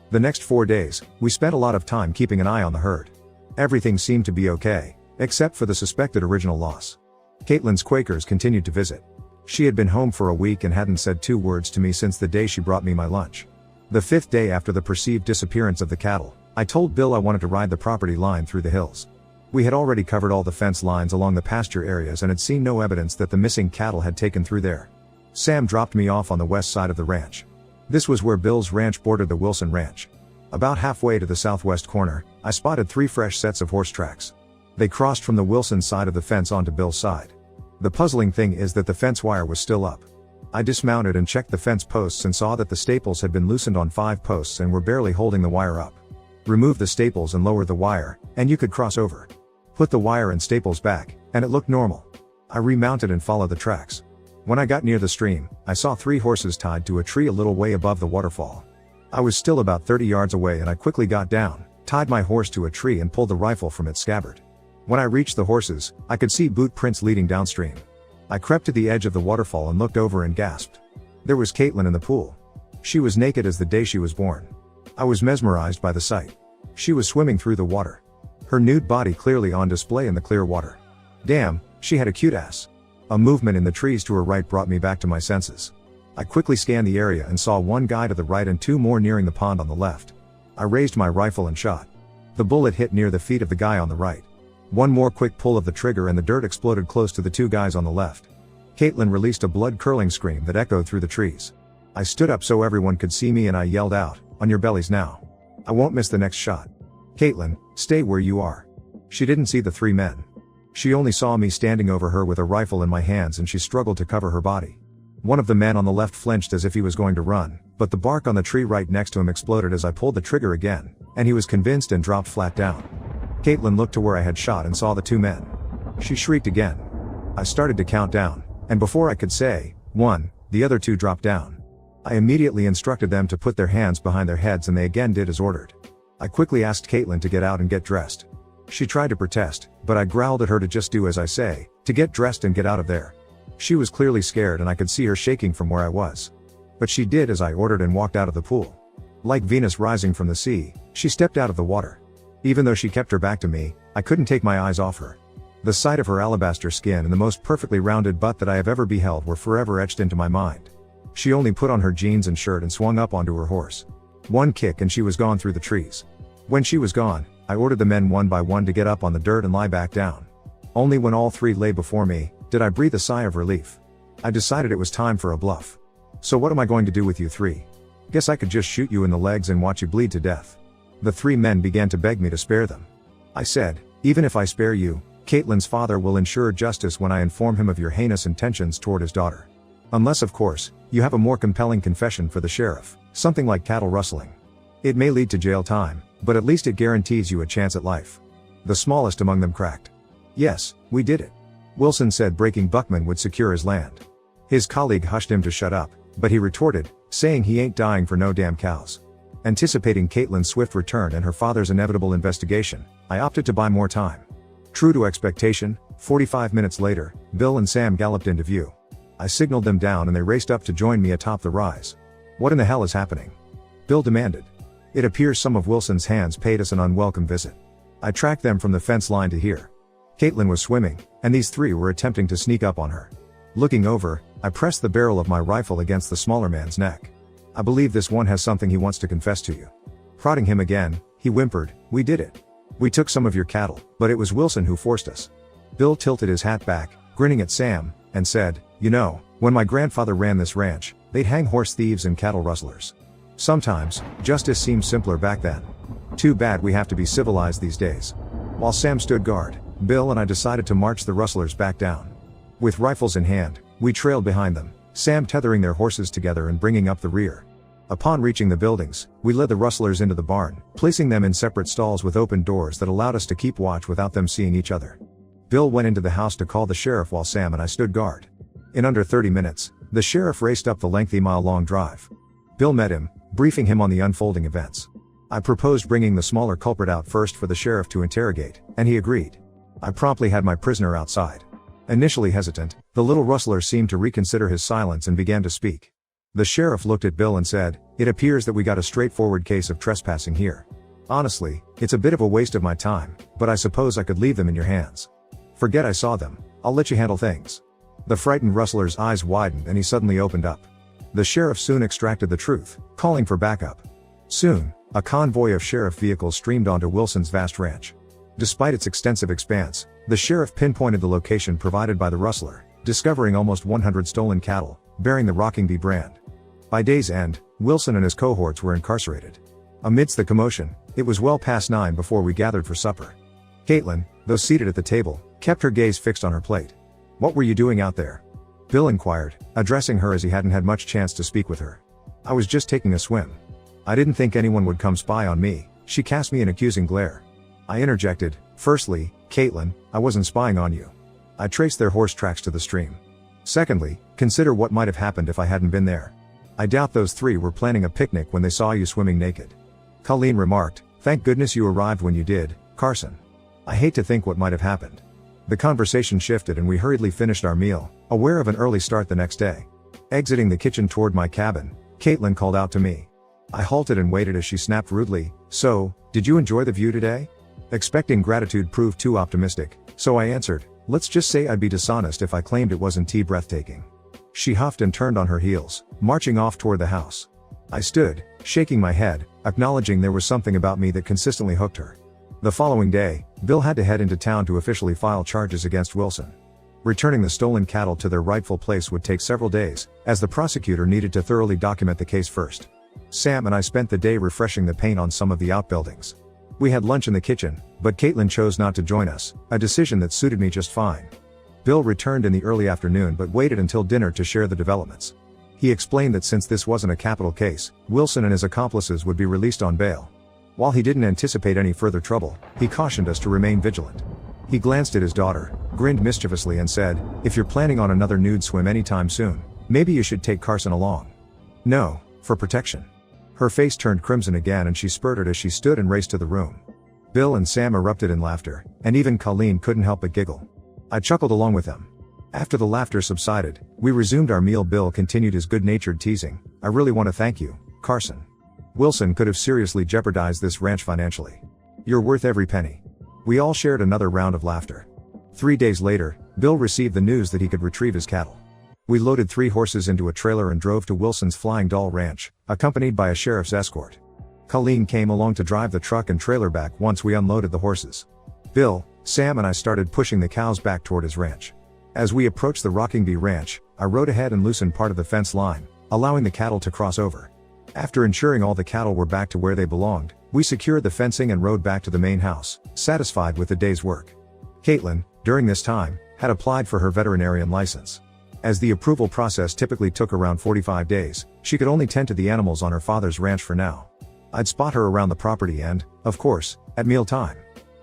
The next 4 days, we spent a lot of time keeping an eye on the herd. Everything seemed to be okay, except for the suspected original loss. Caitlyn's Quakers continued to visit. She had been home for a week and hadn't said 2 words to me since the day she brought me my lunch. The 5th day after the perceived disappearance of the cattle, I told Bill I wanted to ride the property line through the hills. We had already covered all the fence lines along the pasture areas and had seen no evidence that the missing cattle had taken through there. Sam dropped me off on the west side of the ranch. This was where Bill's ranch bordered the Wilson ranch. About halfway to the southwest corner, I spotted 3 fresh sets of horse tracks. They crossed from the Wilson side of the fence onto Bill's side. The puzzling thing is that the fence wire was still up. I dismounted and checked the fence posts and saw that the staples had been loosened on 5 posts and were barely holding the wire up. Remove the staples and lower the wire, and you could cross over. Put the wire and staples back, and it looked normal. I remounted and followed the tracks. When I got near the stream, I saw 3 horses tied to a tree a little way above the waterfall. I was still about 30 yards away and I quickly got down, tied my horse to a tree and pulled the rifle from its scabbard. When I reached the horses, I could see boot prints leading downstream. I crept to the edge of the waterfall and looked over and gasped. There was Caitlyn in the pool. She was naked as the day she was born. I was mesmerized by the sight. She was swimming through the water. Her nude body clearly on display in the clear water. Damn, she had a cute ass. A movement in the trees to her right brought me back to my senses. I quickly scanned the area and saw 1 guy to the right and 2 more nearing the pond on the left. I raised my rifle and shot. The bullet hit near the feet of the guy on the right. 1 more quick pull of the trigger and the dirt exploded close to the 2 guys on the left. Caitlyn released a blood-curdling scream that echoed through the trees. I stood up so everyone could see me and I yelled out, "On your bellies now. I won't miss the next shot. Caitlyn, stay where you are." She didn't see the 3 men. She only saw me standing over her with a rifle in my hands and she struggled to cover her body. One of the men on the left flinched as if he was going to run, but the bark on the tree right next to him exploded as I pulled the trigger again, and he was convinced and dropped flat down. Caitlyn looked to where I had shot and saw the 2 men. She shrieked again. I started to count down, and before I could say 1, the other 2 dropped down. I immediately instructed them to put their hands behind their heads and they again did as ordered. I quickly asked Caitlyn to get out and get dressed. She tried to protest, but I growled at her to just do as I say, to get dressed and get out of there. She was clearly scared and I could see her shaking from where I was. But she did as I ordered and walked out of the pool. Like Venus rising from the sea, she stepped out of the water. Even though she kept her back to me, I couldn't take my eyes off her. The sight of her alabaster skin and the most perfectly rounded butt that I have ever beheld were forever etched into my mind. She only put on her jeans and shirt and swung up onto her horse. 1 kick and she was gone through the trees. When she was gone, I ordered the men 1 by 1 to get up on the dirt and lie back down. Only when all 3 lay before me, did I breathe a sigh of relief. I decided it was time for a bluff. "So what am I going to do with you 3? Guess I could just shoot you in the legs and watch you bleed to death." The 3 men began to beg me to spare them. I said, "Even if I spare you, Caitlyn's father will ensure justice when I inform him of your heinous intentions toward his daughter. Unless, of course, you have a more compelling confession for the sheriff, something like cattle rustling. It may lead to jail time, but at least it guarantees you a chance at life." The smallest among them cracked. "Yes, we did it." Wilson said breaking Buckman would secure his land. His colleague hushed him to shut up, but he retorted, saying he ain't dying for no damn cows. Anticipating Caitlyn's swift return and her father's inevitable investigation, I opted to buy more time. True to expectation, 45 minutes later, Bill and Sam galloped into view. I signaled them down and they raced up to join me atop the rise. "What in the hell is happening?" Bill demanded. "It appears some of Wilson's hands paid us an unwelcome visit. I tracked them from the fence line to here. Caitlyn was swimming, and these 3 were attempting to sneak up on her. Looking over, I pressed the barrel of my rifle against the smaller man's neck. I believe this one has something he wants to confess to you. Prodding him again, he whimpered, "We did it. We took some of your cattle, but it was Wilson who forced us." Bill tilted his hat back, grinning at Sam, and said, "You know, when my grandfather ran this ranch, they'd hang horse thieves and cattle rustlers. Sometimes, justice seemed simpler back then. Too bad we have to be civilized these days." While Sam stood guard, Bill and I decided to march the rustlers back down. With rifles in hand, we trailed behind them, Sam tethering their horses together and bringing up the rear. Upon reaching the buildings, we led the rustlers into the barn, placing them in separate stalls with open doors that allowed us to keep watch without them seeing each other. Bill went into the house to call the sheriff while Sam and I stood guard. In under 30 minutes, the sheriff raced up the lengthy mile-long drive. Bill met him, briefing him on the unfolding events. I proposed bringing the smaller culprit out first for the sheriff to interrogate, and he agreed. I promptly had my prisoner outside. Initially hesitant, the little rustler seemed to reconsider his silence and began to speak. The sheriff looked at Bill and said, "It appears that we got a straightforward case of trespassing here. Honestly, it's a bit of a waste of my time, but I suppose I could leave them in your hands. Forget I saw them, I'll let you handle things." The frightened rustler's eyes widened and he suddenly opened up. The sheriff soon extracted the truth, calling for backup. Soon, a convoy of sheriff vehicles streamed onto Wilson's vast ranch. Despite its extensive expanse, the sheriff pinpointed the location provided by the rustler, discovering almost 100 stolen cattle, bearing the Rockingbee brand. By day's end, Wilson and his cohorts were incarcerated. Amidst the commotion, it was well past 9 before we gathered for supper. Caitlyn, though seated at the table, kept her gaze fixed on her plate. "What were you doing out there?" Bill inquired, addressing her as he hadn't had much chance to speak with her. "I was just taking a swim. I didn't think anyone would come spy on me." She cast me an accusing glare. I interjected, "Firstly, Caitlyn, I wasn't spying on you. I traced their horse tracks to the stream. Secondly, consider what might have happened if I hadn't been there. I doubt those three were planning a picnic when they saw you swimming naked." Colleen remarked, "Thank goodness you arrived when you did, Carson. I hate to think what might have happened." The conversation shifted and we hurriedly finished our meal, aware of an early start the next day. Exiting the kitchen toward my cabin, Caitlyn called out to me. I halted and waited as she snapped rudely, "So, did you enjoy the view today?" Expecting gratitude proved too optimistic, so I answered, "Let's just say I'd be dishonest if I claimed it wasn't breathtaking." She huffed and turned on her heels, marching off toward the house. I stood, shaking my head, acknowledging there was something about me that consistently hooked her. The following day, Bill had to head into town to officially file charges against Wilson. Returning the stolen cattle to their rightful place would take several days, as the prosecutor needed to thoroughly document the case first. Sam and I spent the day refreshing the paint on some of the outbuildings. We had lunch in the kitchen, but Caitlyn chose not to join us, a decision that suited me just fine. Bill returned in the early afternoon but waited until dinner to share the developments. He explained that since this wasn't a capital case, Wilson and his accomplices would be released on bail. While he didn't anticipate any further trouble, he cautioned us to remain vigilant. He glanced at his daughter, grinned mischievously and said, "If you're planning on another nude swim anytime soon, maybe you should take Carson along." "No, for protection." Her face turned crimson again and she spurted as she stood and raced to the room. Bill and Sam erupted in laughter, and even Colleen couldn't help but giggle. I chuckled along with them. After the laughter subsided, we resumed our meal. Bill continued his good-natured teasing, "I really want to thank you, Carson. Wilson could have seriously jeopardized this ranch financially. You're worth every penny." We all shared another round of laughter. 3 days later, Bill received the news that he could retrieve his cattle. We loaded 3 horses into a trailer and drove to Wilson's Flying Doll Ranch, accompanied by a sheriff's escort. Colleen came along to drive the truck and trailer back once we unloaded the horses. Bill, Sam and I started pushing the cows back toward his ranch. As we approached the Rockingbee Ranch, I rode ahead and loosened part of the fence line, allowing the cattle to cross over. After ensuring all the cattle were back to where they belonged, we secured the fencing and rode back to the main house, satisfied with the day's work. Caitlyn, during this time, had applied for her veterinarian license. As the approval process typically took around 45 days, she could only tend to the animals on her father's ranch for now. I'd spot her around the property and, of course, at mealtime.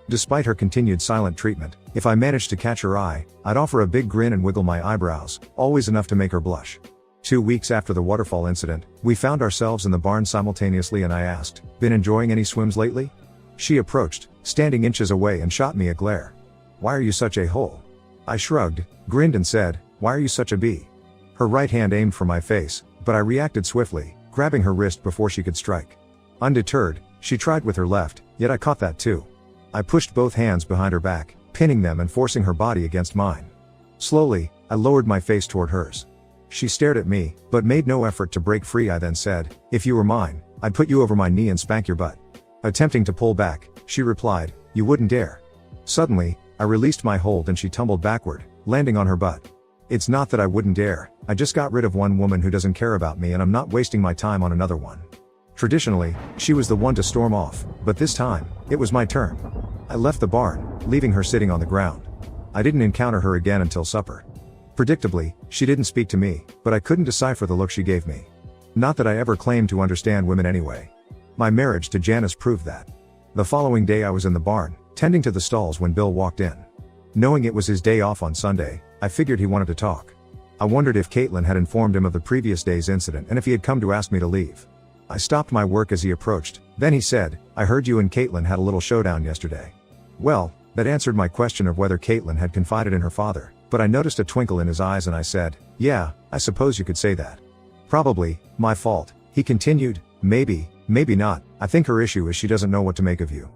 Despite her continued silent treatment, if I managed to catch her eye, I'd offer a big grin and wiggle my eyebrows, always enough to make her blush. 2 weeks after the waterfall incident, we found ourselves in the barn simultaneously and I asked, "Been enjoying any swims lately?" She approached, standing inches away and shot me a glare. "Why are you such a hole?" I shrugged, grinned and said, "Why are you such a bee?" Her right hand aimed for my face, but I reacted swiftly, grabbing her wrist before she could strike. Undeterred, she tried with her left, yet I caught that too. I pushed both hands behind her back, pinning them and forcing her body against mine. Slowly, I lowered my face toward hers. She stared at me, but made no effort to break free. I then said, "If you were mine, I'd put you over my knee and spank your butt." Attempting to pull back, she replied, "You wouldn't dare." Suddenly, I released my hold and she tumbled backward, landing on her butt. It's not that I wouldn't dare, I just got rid of one woman who doesn't care about me and I'm not wasting my time on another one. Traditionally, she was the one to storm off, but this time, it was my turn. I left the barn, leaving her sitting on the ground. I didn't encounter her again until supper. Predictably, she didn't speak to me, but I couldn't decipher the look she gave me. Not that I ever claimed to understand women anyway. My marriage to Janice proved that. The following day I was in the barn, tending to the stalls when Bill walked in. Knowing it was his day off on Sunday, I figured he wanted to talk. I wondered if Caitlyn had informed him of the previous day's incident and if he had come to ask me to leave. I stopped my work as he approached, then he said, "I heard you and Caitlyn had a little showdown yesterday." Well, that answered my question of whether Caitlyn had confided in her father, but I noticed a twinkle in his eyes and I said, "Yeah, I suppose you could say that." "Probably, my fault," he continued, "maybe not. I think her issue is she doesn't know what to make of you.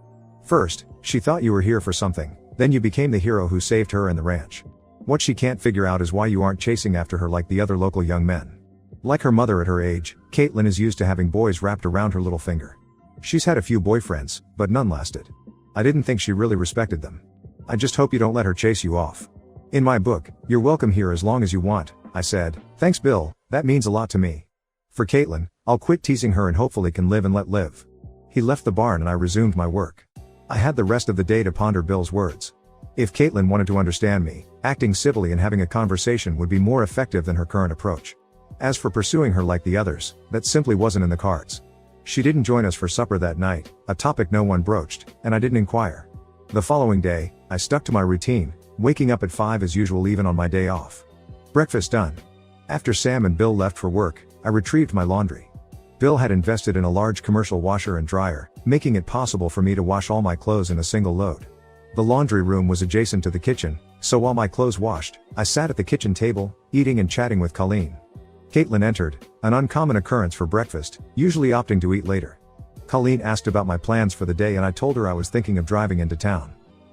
First, she thought you were here for something, then you became the hero who saved her and the ranch. What she can't figure out is why you aren't chasing after her like the other local young men. Like her mother at her age, Caitlyn is used to having boys wrapped around her little finger. She's had a few boyfriends, but none lasted. I didn't think she really respected them. I just hope you don't let her chase you off. In my book, you're welcome here as long as you want," I said. "Thanks Bill, that means a lot to me. For Caitlyn, I'll quit teasing her and hopefully can live and let live." He left the barn and I resumed my work. I had the rest of the day to ponder Bill's words. If Caitlyn wanted to understand me, acting civilly and having a conversation would be more effective than her current approach. As for pursuing her like the others, that simply wasn't in the cards. She didn't join us for supper that night, a topic no one broached, and I didn't inquire. The following day, I stuck to my routine, waking up at 5 as usual even on my day off. Breakfast done. After Sam and Bill left for work, I retrieved my laundry. Bill had invested in a large commercial washer and dryer, making it possible for me to wash all my clothes in a single load. The laundry room was adjacent to the kitchen, so while my clothes washed, I sat at the kitchen table, eating and chatting with Colleen. Caitlyn entered, an uncommon occurrence for breakfast, usually opting to eat later. Colleen asked about my plans for the day and I told her I was thinking of driving into town.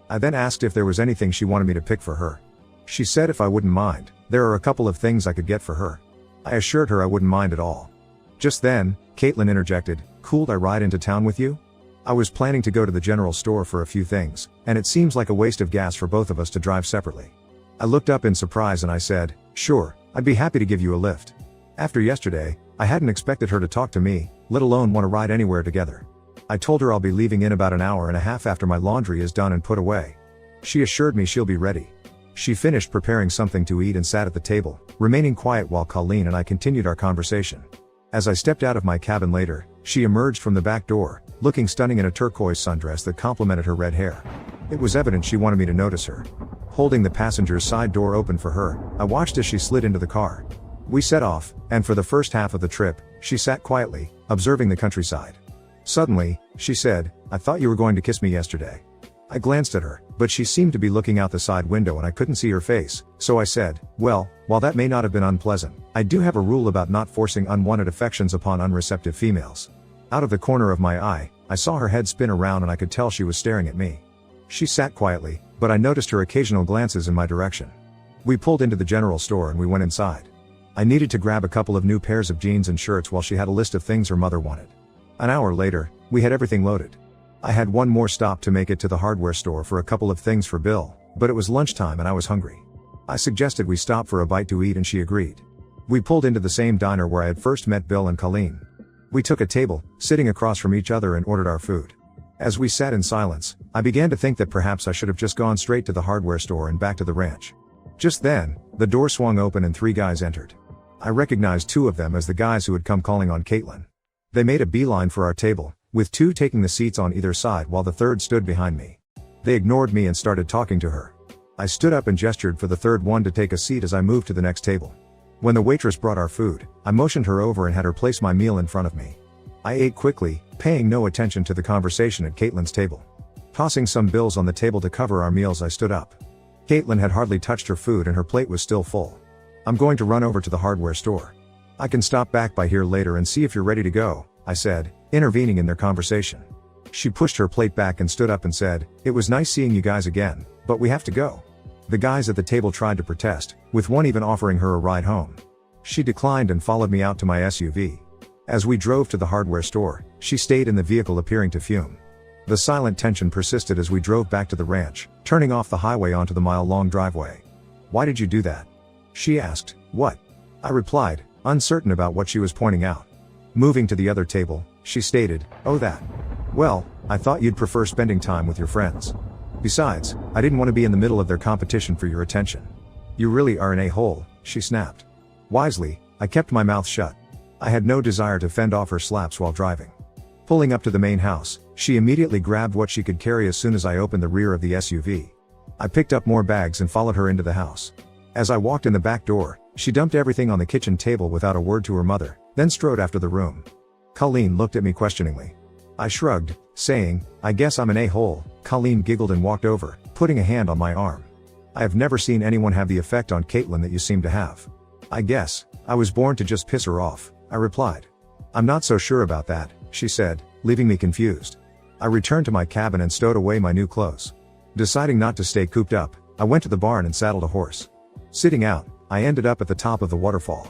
I then asked if there was anything she wanted me to pick for her. She said if I wouldn't mind, there are a couple of things I could get for her. I assured her I wouldn't mind at all. Just then, Caitlyn interjected, "Could I ride into town with you? I was planning to go to the general store for a few things, and it seems like a waste of gas for both of us to drive separately." I looked up in surprise and I said, "Sure, I'd be happy to give you a lift." After yesterday, I hadn't expected her to talk to me, let alone want to ride anywhere together. I told her I'll be leaving in about an hour and a half after my laundry is done and put away. She assured me she'll be ready. She finished preparing something to eat and sat at the table, remaining quiet while Colleen and I continued our conversation. As I stepped out of my cabin later, she emerged from the back door, looking stunning in a turquoise sundress that complemented her red hair. It was evident she wanted me to notice her. Holding the passenger's side door open for her, I watched as she slid into the car. We set off, and for the first half of the trip, she sat quietly, observing the countryside. Suddenly, she said, "I thought you were going to kiss me yesterday." I glanced at her, but she seemed to be looking out the side window and I couldn't see her face, so I said, "Well, while that may not have been unpleasant, I do have a rule about not forcing unwanted affections upon unreceptive females." Out of the corner of my eye, I saw her head spin around and I could tell she was staring at me. She sat quietly, but I noticed her occasional glances in my direction. We pulled into the general store and we went inside. I needed to grab a couple of new pairs of jeans and shirts while she had a list of things her mother wanted. An hour later, we had everything loaded. I had one more stop to make it to the hardware store for a couple of things for Bill, but it was lunchtime and I was hungry. I suggested we stop for a bite to eat and she agreed. We pulled into the same diner where I had first met Bill and Colleen. We took a table, sitting across from each other, and ordered our food. As we sat in silence, I began to think that perhaps I should have just gone straight to the hardware store and back to the ranch. Just then, the door swung open and 3 guys entered. I recognized 2 of them as the guys who had come calling on Caitlyn. They made a beeline for our table, with 2 taking the seats on either side while the 3rd stood behind me. They ignored me and started talking to her. I stood up and gestured for the 3rd one to take a seat as I moved to the next table. When the waitress brought our food, I motioned her over and had her place my meal in front of me. I ate quickly, paying no attention to the conversation at Caitlyn's table. Tossing some bills on the table to cover our meals, I stood up. Caitlyn had hardly touched her food and her plate was still full. "I'm going to run over to the hardware store. I can stop back by here later and see if you're ready to go," I said, intervening in their conversation. She pushed her plate back and stood up and said, "It was nice seeing you guys again, but we have to go." The guys at the table tried to protest, with one even offering her a ride home. She declined and followed me out to my SUV. As we drove to the hardware store, she stayed in the vehicle appearing to fume. The silent tension persisted as we drove back to the ranch, turning off the highway onto the mile-long driveway. "Why did you do that?" she asked. "What?" I replied, uncertain about what she was pointing out. Moving to the other table, she stated, "Oh that. Well, I thought you'd prefer spending time with your friends. Besides, I didn't want to be in the middle of their competition for your attention." "You really are an a-hole," she snapped. Wisely, I kept my mouth shut. I had no desire to fend off her slaps while driving. Pulling up to the main house, she immediately grabbed what she could carry as soon as I opened the rear of the SUV. I picked up more bags and followed her into the house. As I walked in the back door, she dumped everything on the kitchen table without a word to her mother, then strode after the room. Colleen looked at me questioningly. I shrugged, saying, "I guess I'm an a-hole." Colleen giggled and walked over, putting a hand on my arm. "I have never seen anyone have the effect on Caitlyn that you seem to have." "I guess I was born to just piss her off," I replied. "I'm not so sure about that," she said, leaving me confused. I returned to my cabin and stowed away my new clothes. Deciding not to stay cooped up, I went to the barn and saddled a horse. Sitting out, I ended up at the top of the waterfall.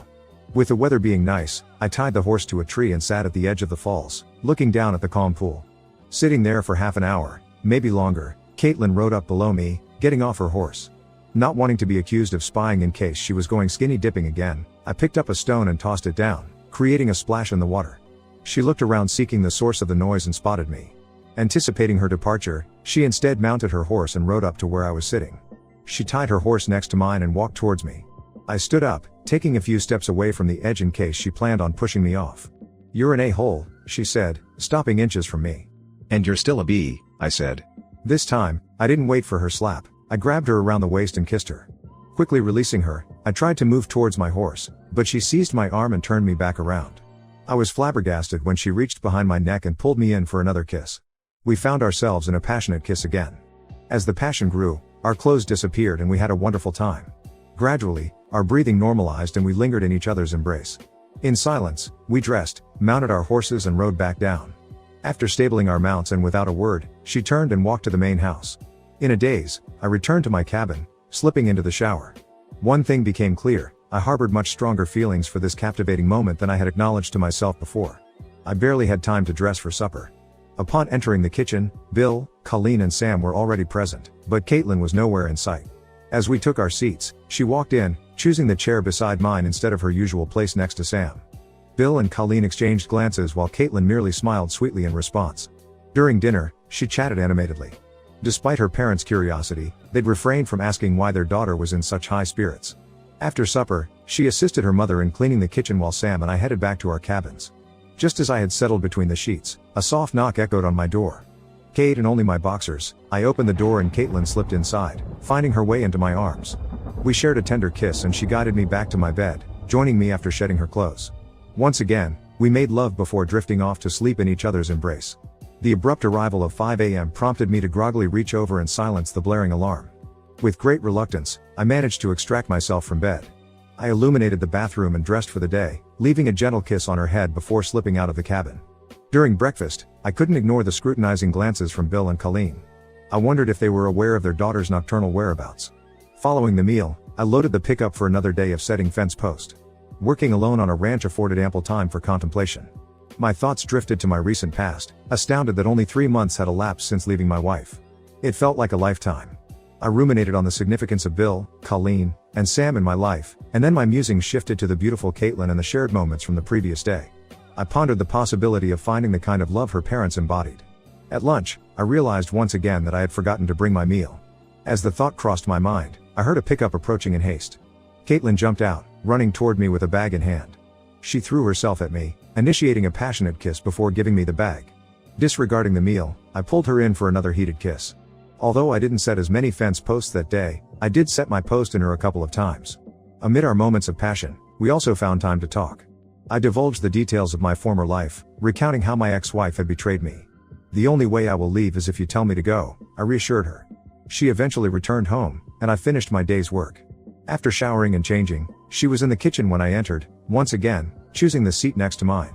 With the weather being nice, I tied the horse to a tree and sat at the edge of the falls, looking down at the calm pool. Sitting there for half an hour, maybe longer, Caitlyn rode up below me, getting off her horse. Not wanting to be accused of spying in case she was going skinny dipping again, I picked up a stone and tossed it down, creating a splash in the water. She looked around seeking the source of the noise and spotted me. Anticipating her departure, she instead mounted her horse and rode up to where I was sitting. She tied her horse next to mine and walked towards me. I stood up, taking a few steps away from the edge in case she planned on pushing me off. "You're an a-hole," she said, stopping inches from me. "And you're still a bee," I said. This time, I didn't wait for her slap. I grabbed her around the waist and kissed her. Quickly releasing her, I tried to move towards my horse, but she seized my arm and turned me back around. I was flabbergasted when she reached behind my neck and pulled me in for another kiss. We found ourselves in a passionate kiss again. As the passion grew, our clothes disappeared and we had a wonderful time. Gradually, our breathing normalized and we lingered in each other's embrace. In silence, we dressed, mounted our horses and rode back down. After stabling our mounts and without a word, she turned and walked to the main house. In a daze, I returned to my cabin, slipping into the shower. One thing became clear: I harbored much stronger feelings for this captivating moment than I had acknowledged to myself before. I barely had time to dress for supper. Upon entering the kitchen, Bill, Colleen and Sam were already present, but Caitlyn was nowhere in sight. As we took our seats, she walked in, choosing the chair beside mine instead of her usual place next to Sam. Bill and Colleen exchanged glances while Caitlyn merely smiled sweetly in response. During dinner, she chatted animatedly. Despite her parents' curiosity, they'd refrained from asking why their daughter was in such high spirits. After supper, she assisted her mother in cleaning the kitchen while Sam and I headed back to our cabins. Just as I had settled between the sheets, a soft knock echoed on my door. Kate and only my boxers, I opened the door and Caitlyn slipped inside, finding her way into my arms. We shared a tender kiss and she guided me back to my bed, joining me after shedding her clothes. Once again, we made love before drifting off to sleep in each other's embrace. The abrupt arrival of 5 a.m. prompted me to groggily reach over and silence the blaring alarm. With great reluctance, I managed to extract myself from bed. I illuminated the bathroom and dressed for the day, leaving a gentle kiss on her head before slipping out of the cabin. During breakfast, I couldn't ignore the scrutinizing glances from Bill and Colleen. I wondered if they were aware of their daughter's nocturnal whereabouts. Following the meal, I loaded the pickup for another day of setting fence post. Working alone on a ranch afforded ample time for contemplation. My thoughts drifted to my recent past, astounded that only 3 months had elapsed since leaving my wife. It felt like a lifetime. I ruminated on the significance of Bill, Colleen, and Sam in my life, and then my musings shifted to the beautiful Caitlyn and the shared moments from the previous day. I pondered the possibility of finding the kind of love her parents embodied. At lunch, I realized once again that I had forgotten to bring my meal. As the thought crossed my mind, I heard a pickup approaching in haste. Caitlyn jumped out, running toward me with a bag in hand. She threw herself at me, initiating a passionate kiss before giving me the bag. Disregarding the meal, I pulled her in for another heated kiss. Although I didn't set as many fence posts that day, I did set my post in her a couple of times. Amid our moments of passion, we also found time to talk. I divulged the details of my former life, recounting how my ex-wife had betrayed me. "The only way I will leave is if you tell me to go," I reassured her. She eventually returned home, and I finished my day's work. After showering and changing, she was in the kitchen when I entered, once again, choosing the seat next to mine.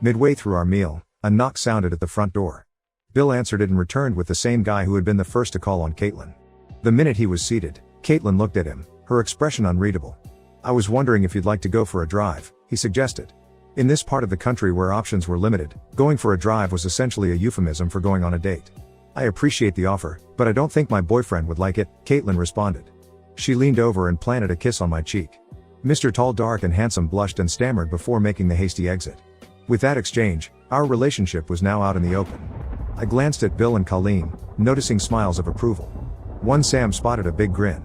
Midway through our meal, a knock sounded at the front door. Bill answered it and returned with the same guy who had been the first to call on Caitlyn. The minute he was seated, Caitlyn looked at him, her expression unreadable. "I was wondering if you'd like to go for a drive," he suggested. In this part of the country where options were limited, going for a drive was essentially a euphemism for going on a date. "I appreciate the offer, but I don't think my boyfriend would like it," Caitlyn responded. She leaned over and planted a kiss on my cheek. Mr. Tall, Dark and Handsome blushed and stammered before making the hasty exit. With that exchange, our relationship was now out in the open. I glanced at Bill and Colleen, noticing smiles of approval. One Sam spotted a big grin.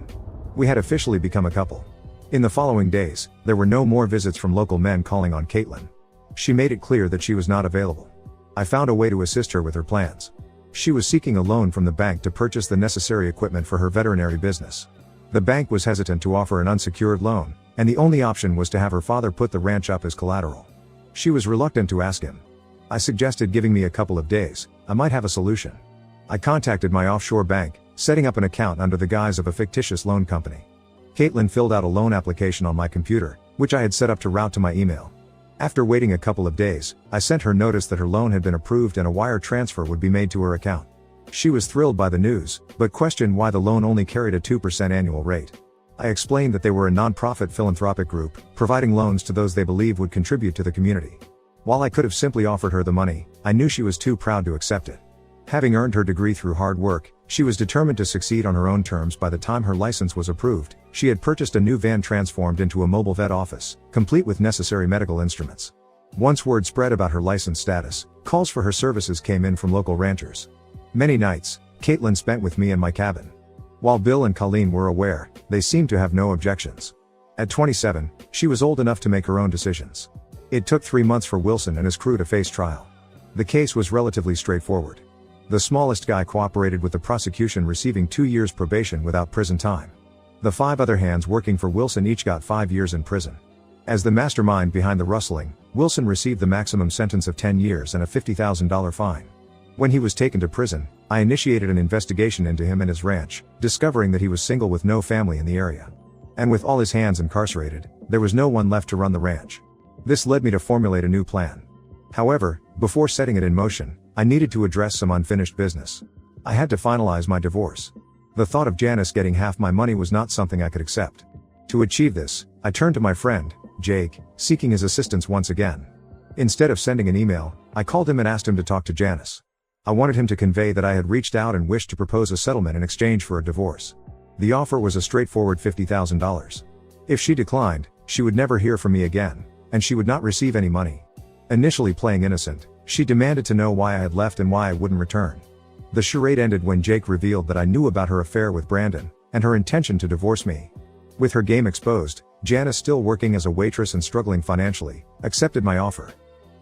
We had officially become a couple. In the following days, there were no more visits from local men calling on Caitlyn. She made it clear that she was not available. I found a way to assist her with her plans. She was seeking a loan from the bank to purchase the necessary equipment for her veterinary business. The bank was hesitant to offer an unsecured loan, and the only option was to have her father put the ranch up as collateral. She was reluctant to ask him. I suggested giving me a couple of days, I might have a solution. I contacted my offshore bank, setting up an account under the guise of a fictitious loan company. Caitlyn filled out a loan application on my computer, which I had set up to route to my email. After waiting a couple of days, I sent her notice that her loan had been approved and a wire transfer would be made to her account. She was thrilled by the news, but questioned why the loan only carried a 2% annual rate. I explained that they were a non-profit philanthropic group, providing loans to those they believe would contribute to the community. While I could have simply offered her the money, I knew she was too proud to accept it. Having earned her degree through hard work, she was determined to succeed on her own terms. By the time her license was approved, she had purchased a new van transformed into a mobile vet office, complete with necessary medical instruments. Once word spread about her license status, calls for her services came in from local ranchers. Many nights, Caitlyn spent with me in my cabin. While Bill and Colleen were aware, they seemed to have no objections. At 27, she was old enough to make her own decisions. It took 3 months for Wilson and his crew to face trial. The case was relatively straightforward. The smallest guy cooperated with the prosecution, receiving 2 years probation without prison time. The 5 other hands working for Wilson each got 5 years in prison. As the mastermind behind the rustling, Wilson received the maximum sentence of 10 years and a $50,000 fine. When he was taken to prison, I initiated an investigation into him and his ranch, discovering that he was single with no family in the area. And with all his hands incarcerated, there was no one left to run the ranch. This led me to formulate a new plan. However, before setting it in motion, I needed to address some unfinished business. I had to finalize my divorce. The thought of Janice getting half my money was not something I could accept. To achieve this, I turned to my friend, Jake, seeking his assistance once again. Instead of sending an email, I called him and asked him to talk to Janice. I wanted him to convey that I had reached out and wished to propose a settlement in exchange for a divorce. The offer was a straightforward $50,000. If she declined, she would never hear from me again, and she would not receive any money. Initially playing innocent, she demanded to know why I had left and why I wouldn't return. The charade ended when Jake revealed that I knew about her affair with Brandon, and her intention to divorce me. With her game exposed, Janice, still working as a waitress and struggling financially, accepted my offer.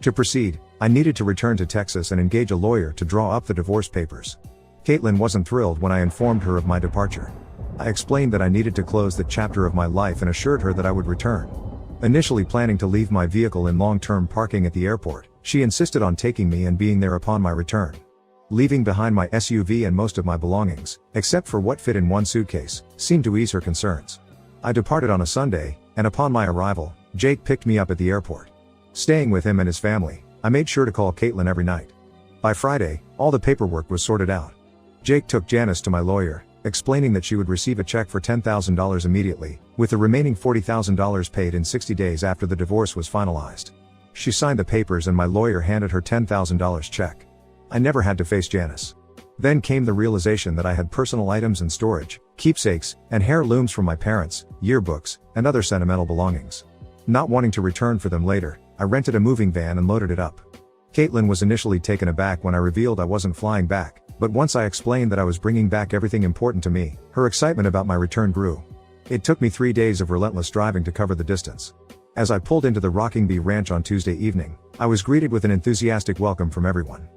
To proceed, I needed to return to Texas and engage a lawyer to draw up the divorce papers. Caitlyn wasn't thrilled when I informed her of my departure. I explained that I needed to close that chapter of my life and assured her that I would return. Initially planning to leave my vehicle in long-term parking at the airport, she insisted on taking me and being there upon my return. Leaving behind my SUV and most of my belongings, except for what fit in one suitcase, seemed to ease her concerns. I departed on a Sunday, and upon my arrival, Jake picked me up at the airport. Staying with him and his family, I made sure to call Caitlyn every night. By Friday, all the paperwork was sorted out. Jake took Janice to my lawyer, explaining that she would receive a check for $10,000 immediately, with the remaining $40,000 paid in 60 days after the divorce was finalized. She signed the papers and my lawyer handed her $10,000 check. I never had to face Janice. Then came the realization that I had personal items in storage, keepsakes, and heirlooms from my parents, yearbooks, and other sentimental belongings. Not wanting to return for them later, I rented a moving van and loaded it up. Caitlyn was initially taken aback when I revealed I wasn't flying back, but once I explained that I was bringing back everything important to me, her excitement about my return grew. It took me 3 days of relentless driving to cover the distance. As I pulled into the Rocking Bee Ranch on Tuesday evening, I was greeted with an enthusiastic welcome from everyone.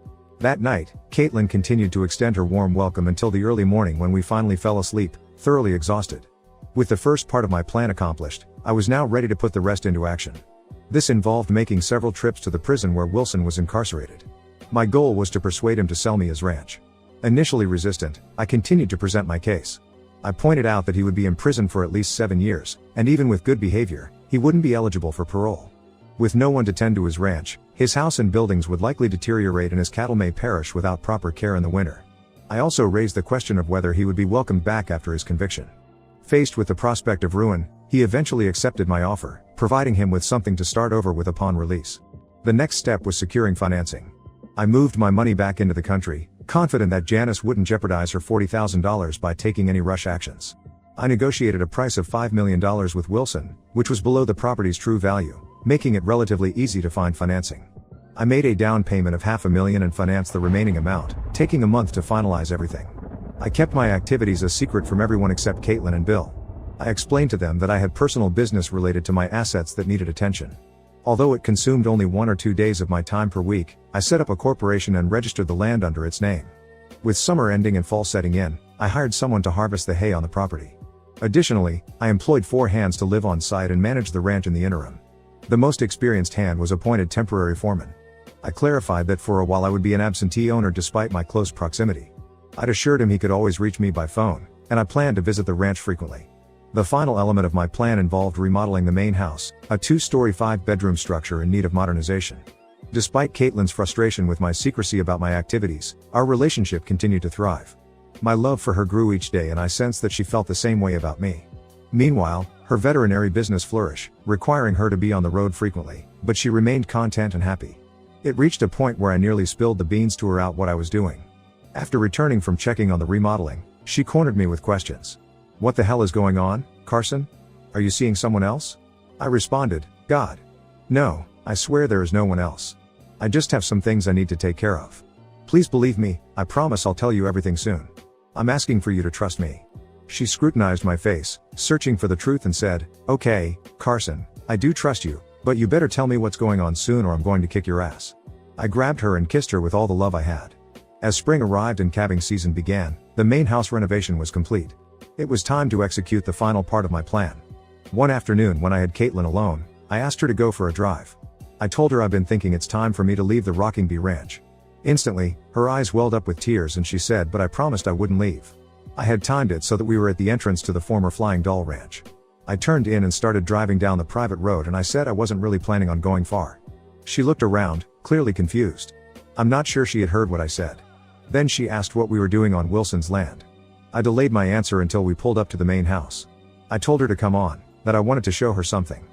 That night, Caitlyn continued to extend her warm welcome until the early morning when we finally fell asleep, thoroughly exhausted. With the first part of my plan accomplished, I was now ready to put the rest into action. This involved making several trips to the prison where Wilson was incarcerated. My goal was to persuade him to sell me his ranch. Initially resistant, I continued to present my case. I pointed out that he would be imprisoned for at least 7 years, and even with good behavior, he wouldn't be eligible for parole. With no one to tend to his ranch, his house and buildings would likely deteriorate and his cattle may perish without proper care in the winter. I also raised the question of whether he would be welcomed back after his conviction. Faced with the prospect of ruin, He eventually accepted my offer, providing him with something to start over with upon release. The next step was securing financing. I moved my money back into the country, confident that Janice wouldn't jeopardize her $40,000 by taking any rush actions. I negotiated a price of $5 million with Wilson, which was below the property's true value, making it relatively easy to find financing. I made a down payment of $500,000 and financed the remaining amount, taking a month to finalize everything. I kept my activities a secret from everyone except Caitlyn and Bill. I explained to them that I had personal business related to my assets that needed attention. Although it consumed only 1 or 2 days of my time per week, I set up a corporation and registered the land under its name. With summer ending and fall setting in, I hired someone to harvest the hay on the property. Additionally, I employed 4 hands to live on site and manage the ranch in the interim. The most experienced hand was appointed temporary foreman. I clarified that for a while I would be an absentee owner despite my close proximity. I'd assured him he could always reach me by phone, and I planned to visit the ranch frequently. The final element of my plan involved remodeling the main house, a 2-story 5-bedroom structure in need of modernization. Despite Caitlyn's frustration with my secrecy about my activities, our relationship continued to thrive. My love for her grew each day and I sensed that she felt the same way about me. Meanwhile, her veterinary business flourished, requiring her to be on the road frequently, but she remained content and happy. It reached a point where I nearly spilled the beans to her out what I was doing. After returning from checking on the remodeling, she cornered me with questions. "What the hell is going on, Carson? Are you seeing someone else?" I responded, "God. No, I swear there is no one else. I just have some things I need to take care of. Please believe me, I promise I'll tell you everything soon. I'm asking for you to trust me." She scrutinized my face, searching for the truth and said, "Okay, Carson, I do trust you, but you better tell me what's going on soon or I'm going to kick your ass." I grabbed her and kissed her with all the love I had. As spring arrived and calving season began, the main house renovation was complete. It was time to execute the final part of my plan. One afternoon when I had Caitlyn alone, I asked her to go for a drive. I told her I've been thinking it's time for me to leave the Rocking Bee Ranch. Instantly, her eyes welled up with tears and she said, "But I promised I wouldn't leave." I had timed it so that we were at the entrance to the former Flying Doll Ranch. I turned in and started driving down the private road and I said I wasn't really planning on going far. She looked around, clearly confused. I'm not sure she had heard what I said. Then she asked what we were doing on Wilson's land. I delayed my answer until we pulled up to the main house. I told her to come on, that I wanted to show her something.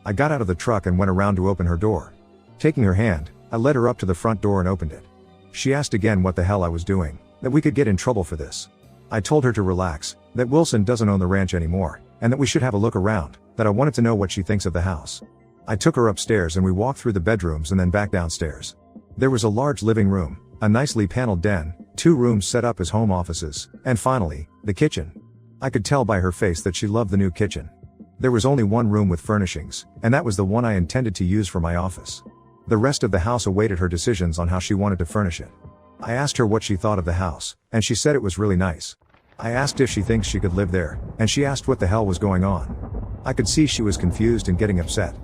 I got out of the truck and went around to open her door. Taking her hand, I led her up to the front door and opened it. She asked again what the hell I was doing, that we could get in trouble for this. I told her to relax, that Wilson doesn't own the ranch anymore, and that we should have a look around, that I wanted to know what she thinks of the house. I took her upstairs and we walked through the bedrooms and then back downstairs. There was a large living room, a nicely paneled den, 2 rooms set up as home offices, and finally, the kitchen. I could tell by her face that she loved the new kitchen. There was only 1 room with furnishings, and that was the one I intended to use for my office. The rest of the house awaited her decisions on how she wanted to furnish it. I asked her what she thought of the house, and she said it was really nice. I asked if she thinks she could live there, and she asked what the hell was going on. I could see she was confused and getting upset.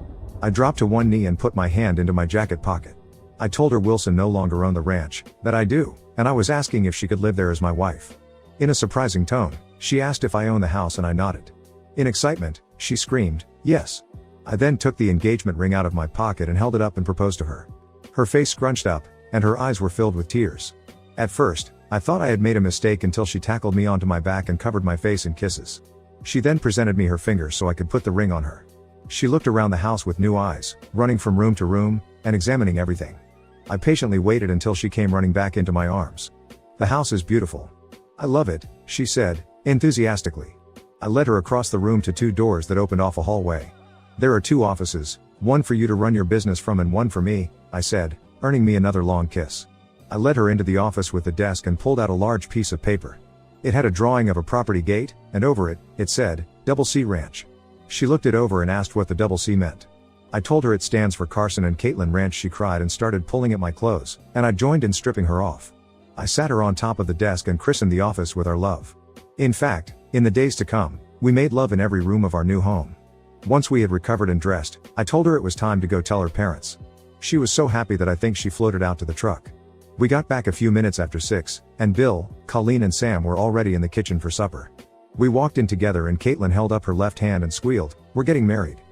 I dropped to one knee and put my hand into my jacket pocket. I told her Wilson no longer owned the ranch, that I do, and I was asking if she could live there as my wife. In a surprising tone, she asked if I owned the house and I nodded. In excitement, she screamed, "Yes." I then took the engagement ring out of my pocket and held it up and proposed to her. Her face scrunched up, and her eyes were filled with tears. At first, I thought I had made a mistake until she tackled me onto my back and covered my face in kisses. She then presented me her finger so I could put the ring on her. She looked around the house with new eyes, running from room to room, and examining everything. I patiently waited until she came running back into my arms. "The house is beautiful. I love it," she said, enthusiastically. I led her across the room to 2 doors that opened off a hallway. "There are 2 offices, one for you to run your business from and one for me," I said, earning me another long kiss. I led her into the office with the desk and pulled out a large piece of paper. It had a drawing of a property gate, and over it, it said, "Double C Ranch." She looked it over and asked what the double C meant. I told her it stands for Carson and Caitlyn Ranch. She cried and started pulling at my clothes, and I joined in stripping her off. I sat her on top of the desk and christened the office with our love. In fact, in the days to come, we made love in every room of our new home. Once we had recovered and dressed, I told her it was time to go tell her parents. She was so happy that I think she floated out to the truck. We got back a few minutes after 6, and Bill, Colleen and Sam were already in the kitchen for supper. We walked in together and Caitlyn held up her left hand and squealed, "We're getting married."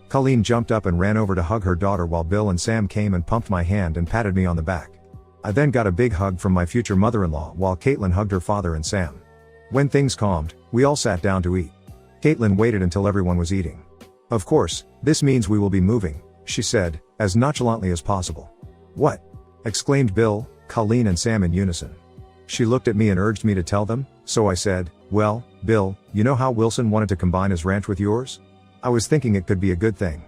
Colleen jumped up and ran over to hug her daughter while Bill and Sam came and pumped my hand and patted me on the back. I then got a big hug from my future mother-in-law while Caitlyn hugged her father and Sam. When things calmed, we all sat down to eat. Caitlyn waited until everyone was eating. Of course, this means we will be moving, she said, as nonchalantly as possible. What? Exclaimed Bill, Colleen and Sam in unison. She looked at me and urged me to tell them, so I said, well, Bill, you know how Wilson wanted to combine his ranch with yours? I was thinking it could be a good thing.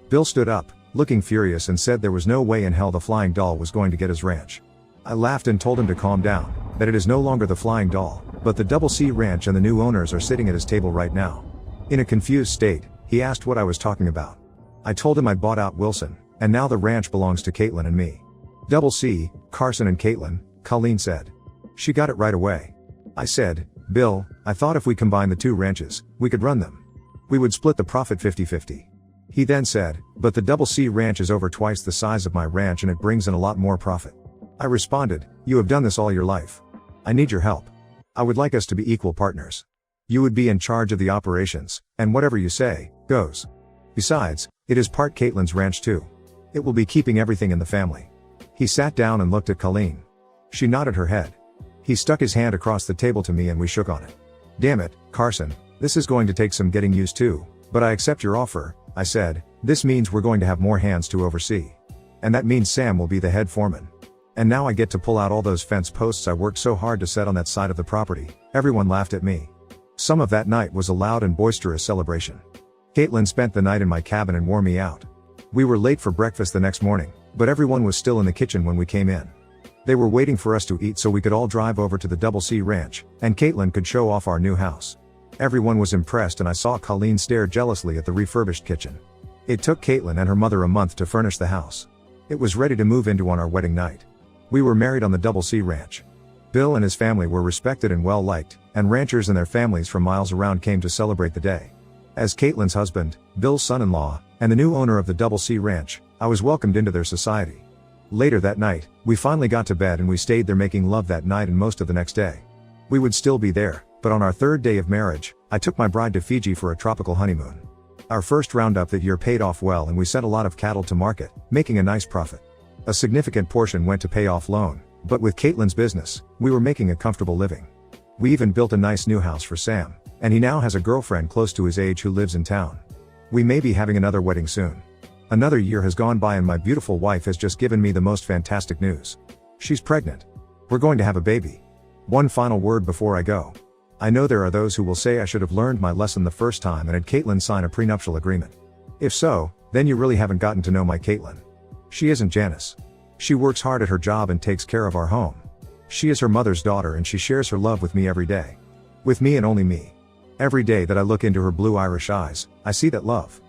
Bill stood up, looking furious, and said there was no way in hell the Flying Doll was going to get his ranch. I laughed and told him to calm down, that it is no longer the Flying Doll, but the Double C Ranch, and the new owners are sitting at his table right now. In a confused state, he asked what I was talking about. I told him I'd bought out Wilson, and now the ranch belongs to Caitlyn and me. Double C, Carson and Caitlyn, Colleen said. She got it right away. I said, Bill, I thought if we combined the two ranches, we could run them. We would split the profit 50-50. He then said, but the Double C Ranch is over twice the size of my ranch and it brings in a lot more profit. I responded, you have done this all your life. I need your help. I would like us to be equal partners. You would be in charge of the operations, and whatever you say, goes. Besides, it is part Caitlyn's ranch too. It will be keeping everything in the family. He sat down and looked at Colleen. She nodded her head. He stuck his hand across the table to me and we shook on it. Damn it, Carson, this is going to take some getting used to, but I accept your offer, I said. This means we're going to have more hands to oversee. And that means Sam will be the head foreman. And now I get to pull out all those fence posts I worked so hard to set on that side of the property. Everyone laughed at me. Some of that night was a loud and boisterous celebration. Caitlyn spent the night in my cabin and wore me out. We were late for breakfast the next morning, but everyone was still in the kitchen when we came in. They were waiting for us to eat so we could all drive over to the Double C Ranch, and Caitlyn could show off our new house. Everyone was impressed and I saw Colleen stare jealously at the refurbished kitchen. It took Caitlyn and her mother a month to furnish the house. It was ready to move into on our wedding night. We were married on the Double C Ranch. Bill and his family were respected and well liked, and ranchers and their families from miles around came to celebrate the day. As Caitlyn's husband, Bill's son-in-law, and the new owner of the Double C Ranch, I was welcomed into their society. Later that night, we finally got to bed and we stayed there making love that night and most of the next day. We would still be there, but on our third day of marriage, I took my bride to Fiji for a tropical honeymoon. Our first roundup that year paid off well and we sent a lot of cattle to market, making a nice profit. A significant portion went to pay off loan, but with Caitlyn's business, we were making a comfortable living. We even built a nice new house for Sam, and he now has a girlfriend close to his age who lives in town. We may be having another wedding soon. Another year has gone by and my beautiful wife has just given me the most fantastic news. She's pregnant. We're going to have a baby. One final word before I go. I know there are those who will say I should have learned my lesson the first time and had Caitlyn sign a prenuptial agreement. If so, then you really haven't gotten to know my Caitlyn. She isn't Janice. She works hard at her job and takes care of our home. She is her mother's daughter and she shares her love with me every day. With me and only me. Every day that I look into her blue Irish eyes, I see that love.